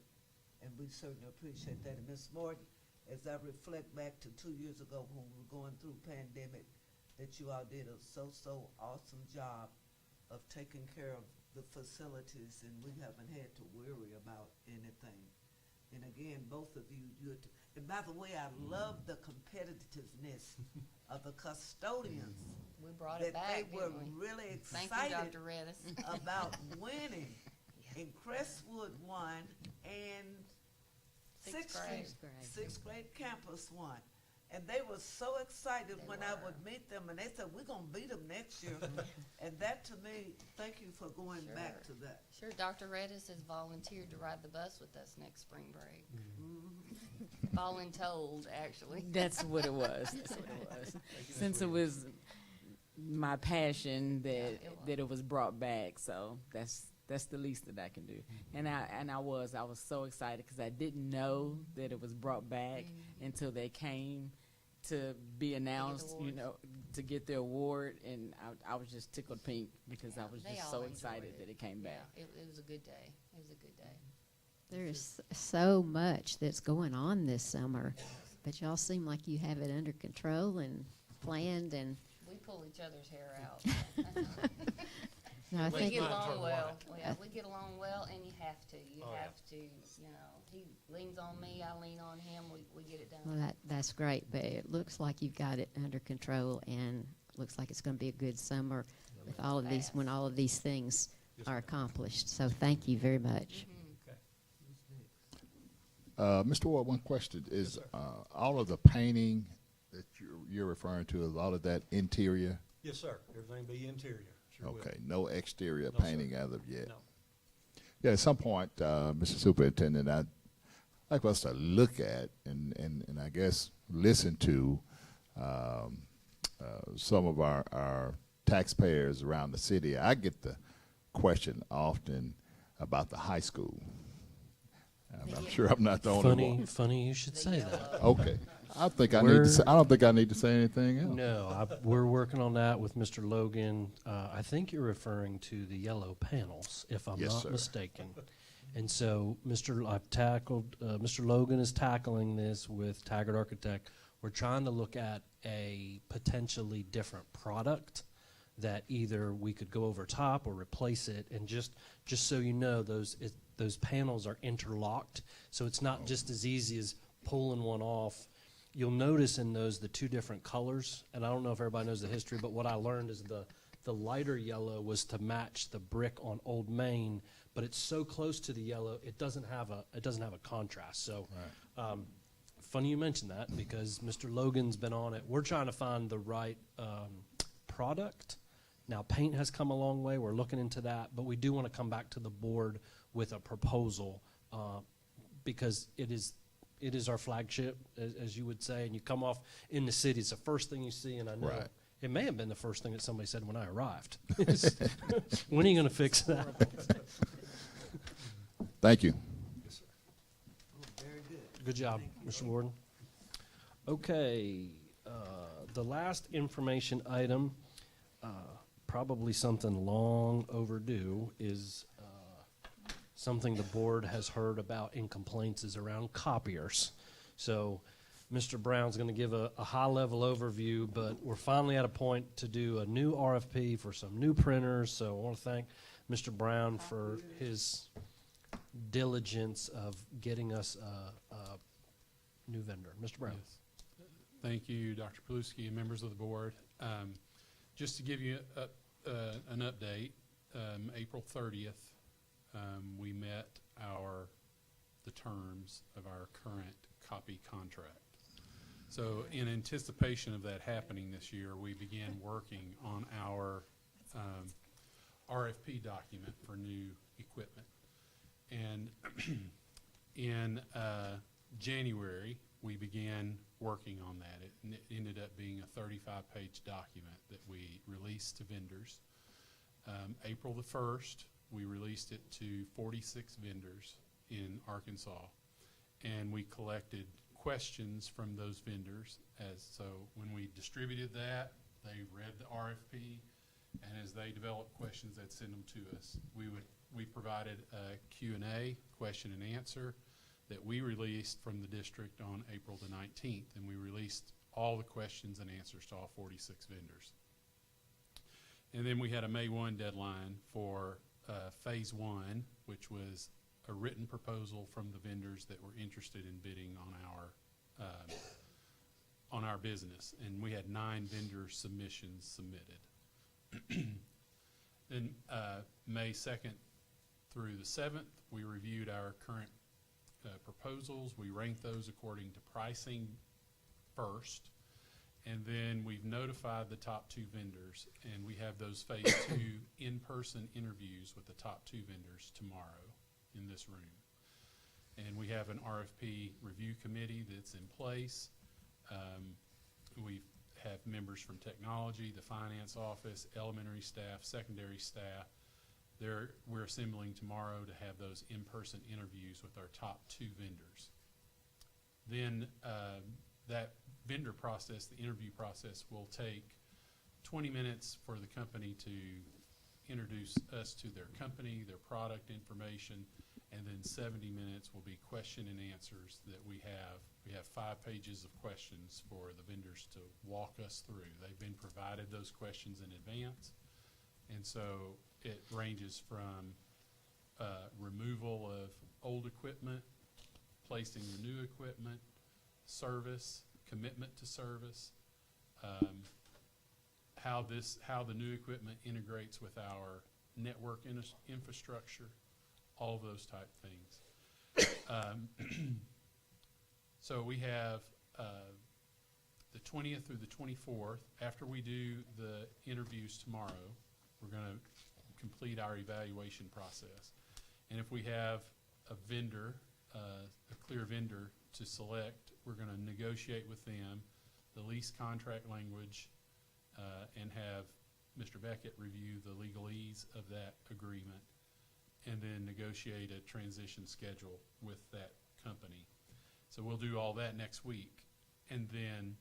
and we certainly appreciate that. And Ms. Morton, as I reflect back to 2 years ago when we were going through pandemic, that you all did a so awesome job of taking care of the facilities, and we haven't had to worry about anything. And again, both of you, and by the way, I love the competitiveness of the custodians. We brought it back, That they were didn't we? really Thank excited you, Dr. Redis. about winning. And Crestwood won, and Sixth Sixth grade campus won. And they were so excited when I would meet them, and they said, we're going to beat them next year. And that, to me, thank you for going back to that. Sure, Dr. Redis has volunteered to ride the bus with us next spring break. Voluntold, actually. That's what it was. That's what it was. Since it was my passion that it was brought back, so that's the least that I can do. And I was so excited because I didn't know that it was brought back until they came to be announced, to get the award, and I was just tickled pink because I was just so excited that it came back. It was a good day. It was a good day. There is so much that's going on this summer, but y'all seem like you have it under control and planned, and We pull each other's hair out. no, I We think get along well. We get along well, and you have to. You have to. He leans on me, I lean on him. We get it done. well, that's great, but it looks like you've got it under control, and looks like it's going to be a good summer with all of these, when all of these things are accomplished. So thank you very much. Mr. Ward, one question is, all of the painting that you're referring to, is all of that interior? Yes, sir. Everything be interior. Sure Okay, no exterior No, painting sir. as of yet? No. Yeah, at some point, Mr. Superintendent, I'd like us to look at and I guess listen to some of our taxpayers around the city. I get the question often about the high school. I'm sure I'm not the only one. Funny you should say that. Okay. I think I need to say, I don't think I need to say anything else. No, we're working on that with Mr. Logan. I think you're referring to the yellow panels, if I'm Yes, not sir. mistaken. And so Mr. Logan is tackling this with Taggart Architect. We're trying to look at a potentially different product that either we could go over top or replace it. And just so you know, those panels are interlocked, so it's not just as easy as pulling one off. You'll notice in those the two different colors, and I don't know if everybody knows the history, but what I learned is the lighter yellow was to match the brick on Old Main, but it's so close to the yellow it doesn't have a contrast. So funny you mentioned that because Mr. Logan's been on it. We're trying to find the right product. Now, paint has come a long way. We're looking into that, but we do want to come back to the board with a proposal because it is our flagship, as you would say, and you come off in the city, it's the first thing you see, and I know Right. it may have been the first thing that somebody said when I arrived. When are you going to fix that? Thank you. Very good. Good job, Mr. Warden. Okay, the last information item, probably something long overdue, is something the board has heard about in complaints is around copiers. So Mr. Brown's going to give a high-level overview, but we're finally at a point to do a new RFP for some new printers. So I want to thank Mr. Brown for his diligence of getting us a new vendor. Mr. Brown. Yes. Thank you, Dr. Paluski and members of the board. Just to give you an update, April 30th, we met the terms of our current copy contract. So in anticipation of that happening this year, we began working on our RFP document for new equipment. And in January, we began working on that. It ended up being a 35-page document that we released to vendors. April the 1st, we released it to 46 vendors in Arkansas, and we collected questions from those vendors. So when we distributed that, they read the RFP, and as they developed questions, they'd send them to us. We provided a Q&A, question and answer, that we released from the district on April the 19th, and we released all the questions and answers to all 46 vendors. And then we had a May 1 deadline for phase 1, which was a written proposal from the vendors that were interested in bidding on our business, and we had 9 vendor submissions submitted. Then May 2nd through the 7th, we reviewed our current proposals. We ranked those according to pricing first, and then we've notified the top 2 vendors, and we have those phase 2 in-person interviews with the top 2 vendors tomorrow in this room. And we have an RFP review committee that's in place. We have members from technology, the finance office, elementary staff, secondary staff. We're assembling tomorrow to have those in-person interviews with our top 2 vendors. Then that vendor process, the interview process, will take 20 minutes for the company to introduce us to their company, their product information, and then 70 minutes will be question and answers that we have. We have 5 pages of questions for the vendors to walk us through. They've been provided those questions in advance, and so it ranges from removal of old equipment, placing the new equipment, service, commitment to service, how the new equipment integrates with our network infrastructure, all of those type things. So we have the 20th through the 24th. After we do the interviews tomorrow, we're going to complete our evaluation process. And if we have a vendor, a clear vendor to select, we're going to negotiate with them the lease contract language and have Mr. Beckett review the legalese of that agreement, and then negotiate a transition schedule with that company. So we'll do all that next week. And then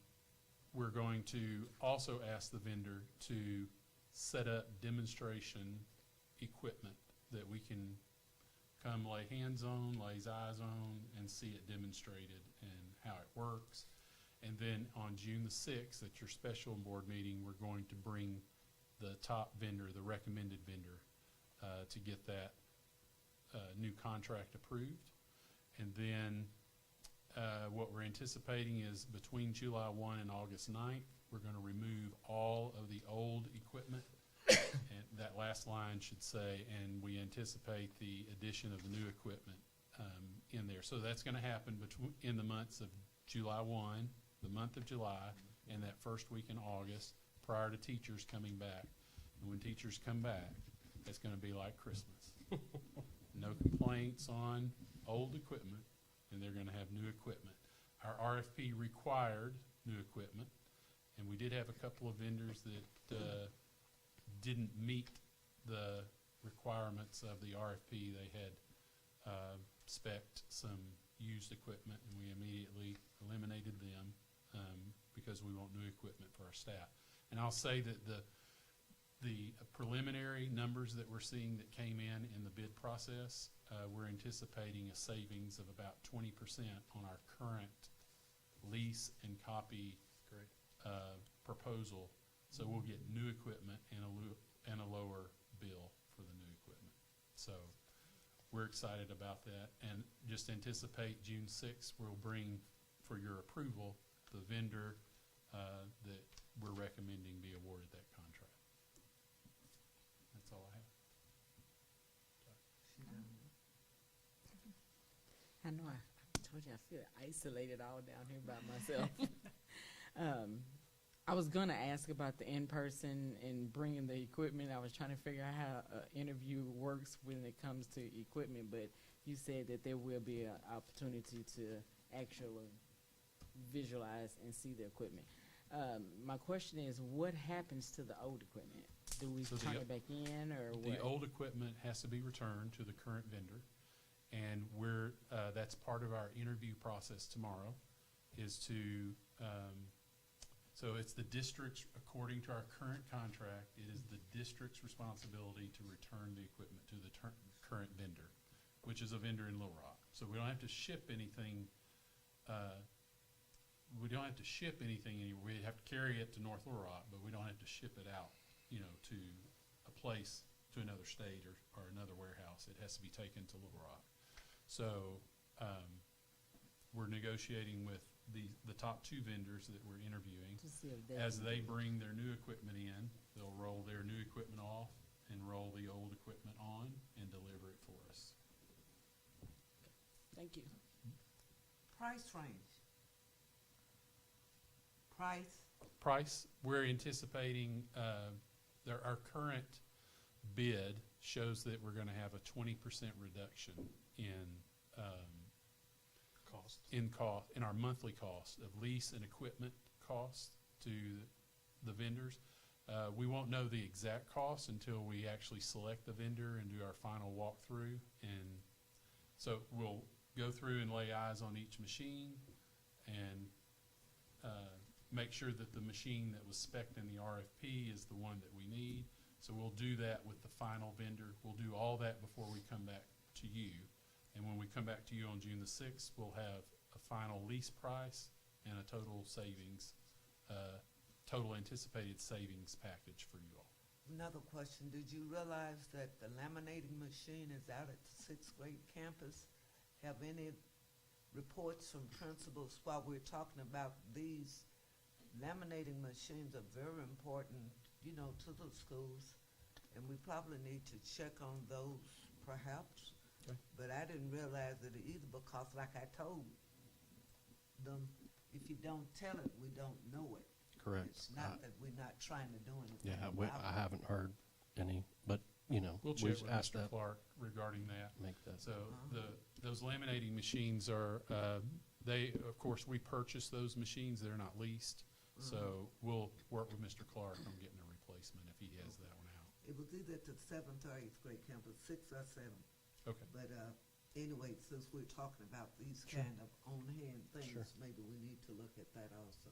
we're going to also ask the vendor to set up demonstration equipment that we can come lay hands on, lay eyes on, and see it demonstrated and how it works. And then on June the 6th, at your special board meeting, we're going to bring the top vendor, the recommended vendor, to get that new contract approved. And then what we're anticipating is between July 1 and August 9th, we're going to remove all of the old equipment. And that last line should say, and we anticipate the addition of the new equipment in there. So that's going to happen in the months of July 1, the month of July, and that first week in August prior to teachers coming back. And when teachers come back, it's going to be like Christmas. No complaints on old equipment, and they're going to have new equipment. Our RFP required new equipment, and we did have a couple of vendors that didn't meet the requirements of the RFP. They had spec'd some used equipment, and we immediately eliminated them because we want new equipment for our staff. And I'll say that the preliminary numbers that we're seeing that came in the bid process, we're anticipating a savings of about 20% on our current lease and copy proposal. So we'll get new equipment and a lower bill for the new equipment. So we're excited about that, and just anticipate June 6th, we'll bring for your approval the vendor that we're recommending be awarded that contract. That's all I have. I know I told you I feel isolated all down here by myself. I was going to ask about the in-person and bringing the equipment. I was trying to figure out how an interview works when it comes to equipment, but you said that there will be an opportunity to actually visualize and see the equipment. My question is, what happens to the old equipment? Do we turn it back in, or what? The old equipment has to be returned to the current vendor, and that's part of our interview process tomorrow, is to so it's the district's, according to our current contract, it is the district's responsibility to return the equipment to the current vendor, which is a vendor in Little Rock. So we don't have to ship anything. We don't have to ship anything anywhere. We have to carry it to North Little Rock, but we don't have to ship it out, to a place, to another state or another warehouse. It has to be taken to Little Rock. So we're negotiating with the top two vendors that we're interviewing. As they bring their new equipment in, they'll roll their new equipment off and roll the old equipment on and deliver it for us. Thank you. Price range. Price, we're anticipating, our current bid shows that we're going to have a 20% reduction in our monthly cost of lease and equipment cost to the vendors. We won't know the exact cost until we actually select the vendor and do our final walkthrough. And so we'll go through and lay eyes on each machine and make sure that the machine that was spec'd in the RFP is the one that we need. So we'll do that with the final vendor. We'll do all that before we come back to you. And when we come back to you on June the 6th, we'll have a final lease price and a total savings, total anticipated savings package for you all. Another question, did you realize that the laminating machine is out at the 6th grade campus? Have any reports from principals while we're talking about these laminating machines are very important, to the schools, and we probably need to check on those perhaps. Okay. But I didn't realize it either because, like I told them, if you don't tell it, we don't know it. Correct. It's not that we're not trying to do anything. Yeah, I haven't heard any, but, we'll check we've with asked Mr. that. Clark regarding that. Make that. So those laminating machines are, of course, we purchase those machines. They're not leased. So we'll work with Mr. Clark on getting a replacement if he has that one out. It was either at the 7th or 8th grade campus, 6 or 7. Okay. But anyway, since we're talking about these kind of on-hand things, maybe we need to look at that also.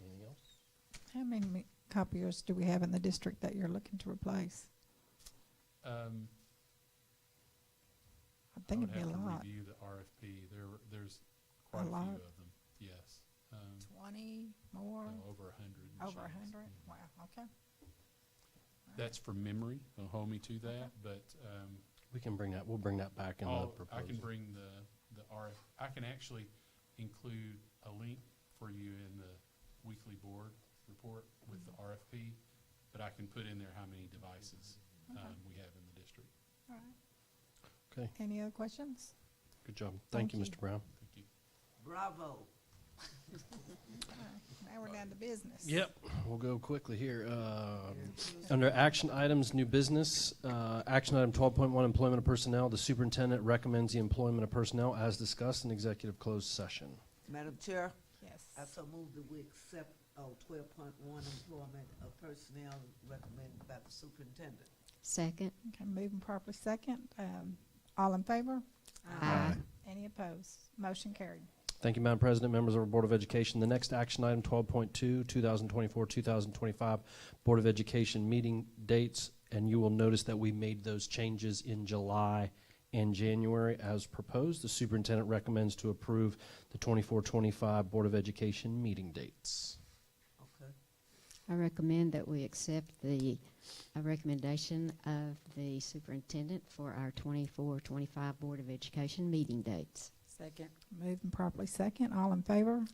Anything else? How many copiers do we have in the district that you're looking to replace? I think it'd be a lot. I would have to review the RFP. There's quite a few of them. Yes. 20 more? No, over 100. Over machines. 100? Wow, okay. That's from memory. Don't hold me to that, but we'll bring that back in the proposal. I can bring the RF. I can actually include a link for you in the weekly board report with the RFP, but I can put in there how many devices we have in the district. All right. Okay. Any other questions? Good job. Thank you, Mr. Brown. Bravo. Now we're down to business. Yep, we'll go quickly here. Under action items, new business, action item 12.1, employment of personnel. The superintendent recommends the employment of personnel as discussed in executive closed session. Madam Chair, Yes. I so move that we accept 12.1 employment of personnel recommended by the superintendent. Second. Okay, moving properly second. All in favor? Aye. Any opposed? Motion carried. Thank you, Madam President, members of our Board of Education. The next action item, 12.2, 2024-2025 Board of Education meeting dates, and you will notice that we made those changes in July and January as proposed. The superintendent recommends to approve the 24-25 Board of Education meeting dates. Okay. I recommend that we accept the recommendation of the superintendent for our 24-25 Board of Education meeting dates. Second. Moving properly second. All in favor?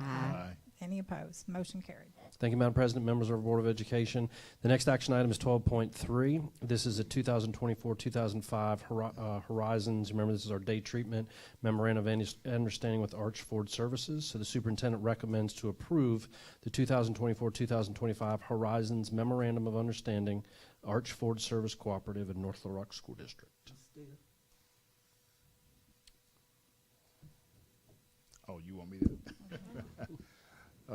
Aye. Any opposed? Motion carried. Thank you, Madam President, members of our Board of Education. The next action item is 12.3. This is a 2024-2025 Horizons. Remember, this is our day treatment memorandum of understanding with Arch Ford Services. So the superintendent recommends to approve the 2024-2025 Horizons Memorandum of Understanding, Arch Ford Service Cooperative in North Little Rock School District. Oh, you want me to?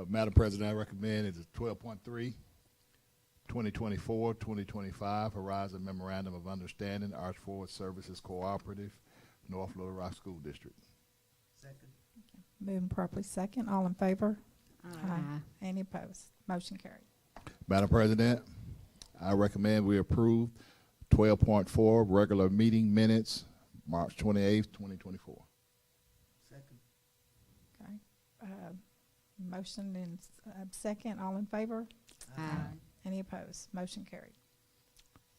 Madam President, I recommend it's 12.3, 2024-2025 Horizon Memorandum of Understanding, Arch Forward Services Cooperative, North Little Rock School District. Second. Moving properly second. All in favor? Aye. Any opposed? Motion carried. Madam President, I recommend we approve 12.4 regular meeting minutes, March 28th, 2024. Second. Okay. Motion and second. All in favor? Aye. Any opposed? Motion carried.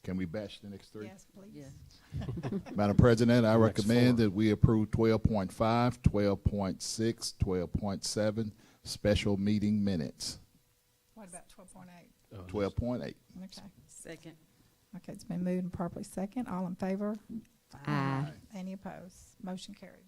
Can we batch the next three? Yes, please. Yeah. Madam President, I Next recommend four. that we approve 12.5, 12.6, 12.7 special meeting minutes. What about 12.8? 12.8. Okay. Second. Okay, it's been moved and properly second. All in favor? Aye. Any opposed? Motion carried.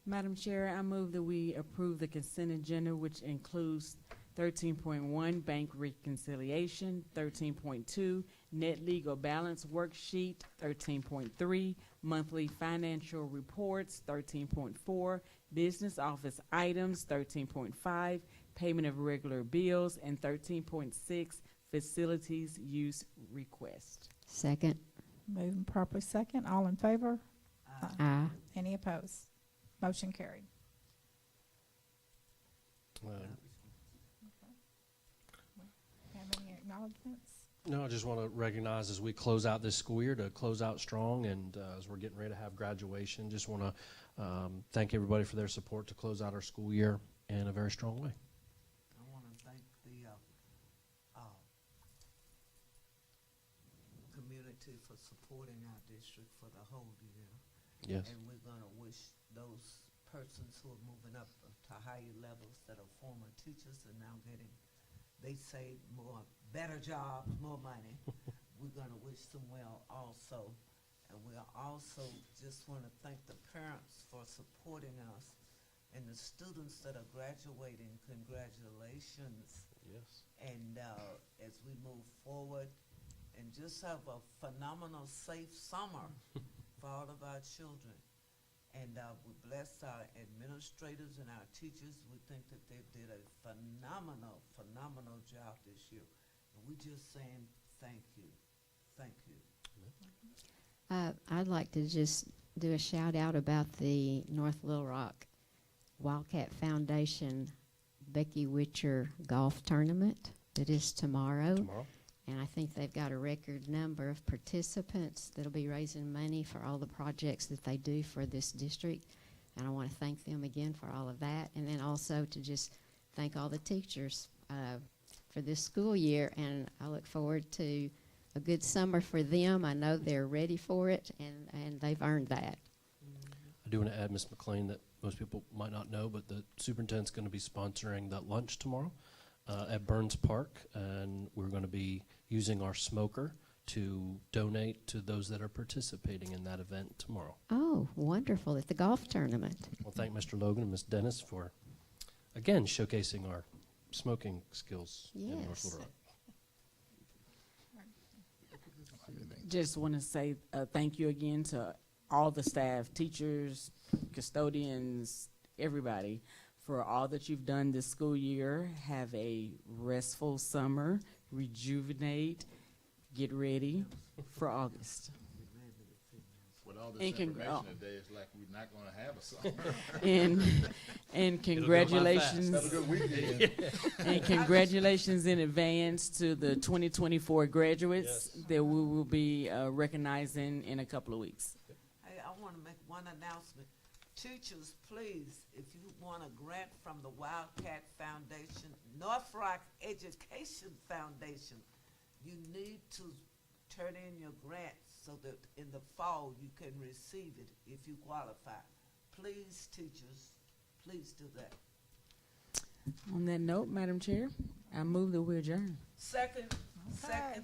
Madam Chair, I move that we approve the consent agenda, which includes 13.1 bank reconciliation, 13.2 net legal balance worksheet, 13.3 monthly financial reports, 13.4 business office items, 13.5 payment of regular bills, and 13.6 facilities use request. Second. Moving properly second. All in favor? Aye. Any opposed? Motion carried. Have any acknowledgements? No, I just want to recognize as we close out this school year to close out strong, and as we're getting ready to have graduation, just want to thank everybody for their support to close out our school year in a very strong way. I want to thank the community for supporting our district for the whole year. Yes. And we're going to wish those persons who are moving up to higher levels that are former teachers and now getting, they say, better jobs, more money. We're going to wish them well also. And we also just want to thank the parents for supporting us and the students that are graduating. Congratulations. Yes. And as we move forward, and just have a phenomenal, safe summer for all of our children. And we bless our administrators and our teachers. We think that they did a phenomenal, phenomenal job this year. And we're just saying thank you. Thank you. I'd like to just do a shout out about the North Little Rock Wildcat Foundation Becky Witcher Golf Tournament that is tomorrow. And I think they've got a record number of participants that'll be raising money for all the projects that they do for this district. And I want to thank them again for all of that. And then also to just thank all the teachers for this school year. And I look forward to a good summer for them. I know they're ready for it, and they've earned that. I do want to add, Ms. McLean, that most people might not know, but the superintendent's going to be sponsoring that lunch tomorrow at Burns Park, and we're going to be using our smoker to donate to those that are participating in that event tomorrow. Oh, wonderful, at the golf tournament. We'll thank Mr. Logan and Ms. Dennis for, again, showcasing our smoking skills in North Yes. Little Rock. Just want to say thank you again to all the staff, teachers, custodians, everybody, for all that you've done this school year. Have a restful summer, rejuvenate, get ready for August. With all this And information today, it's like we're not going to have a summer. And congratulations. Have a good weekend. And congratulations in advance to the 2024 graduates that we will be recognizing in a couple of weeks. Hey, I want to make one announcement. Teachers, please, if you want a grant from the Wildcat Foundation, North Rock Education Foundation, you need to turn in your grant so that in the fall you can receive it if you qualify. Please, teachers, please do that. On that note, Madam Chair, I move that we adjourn. Second that.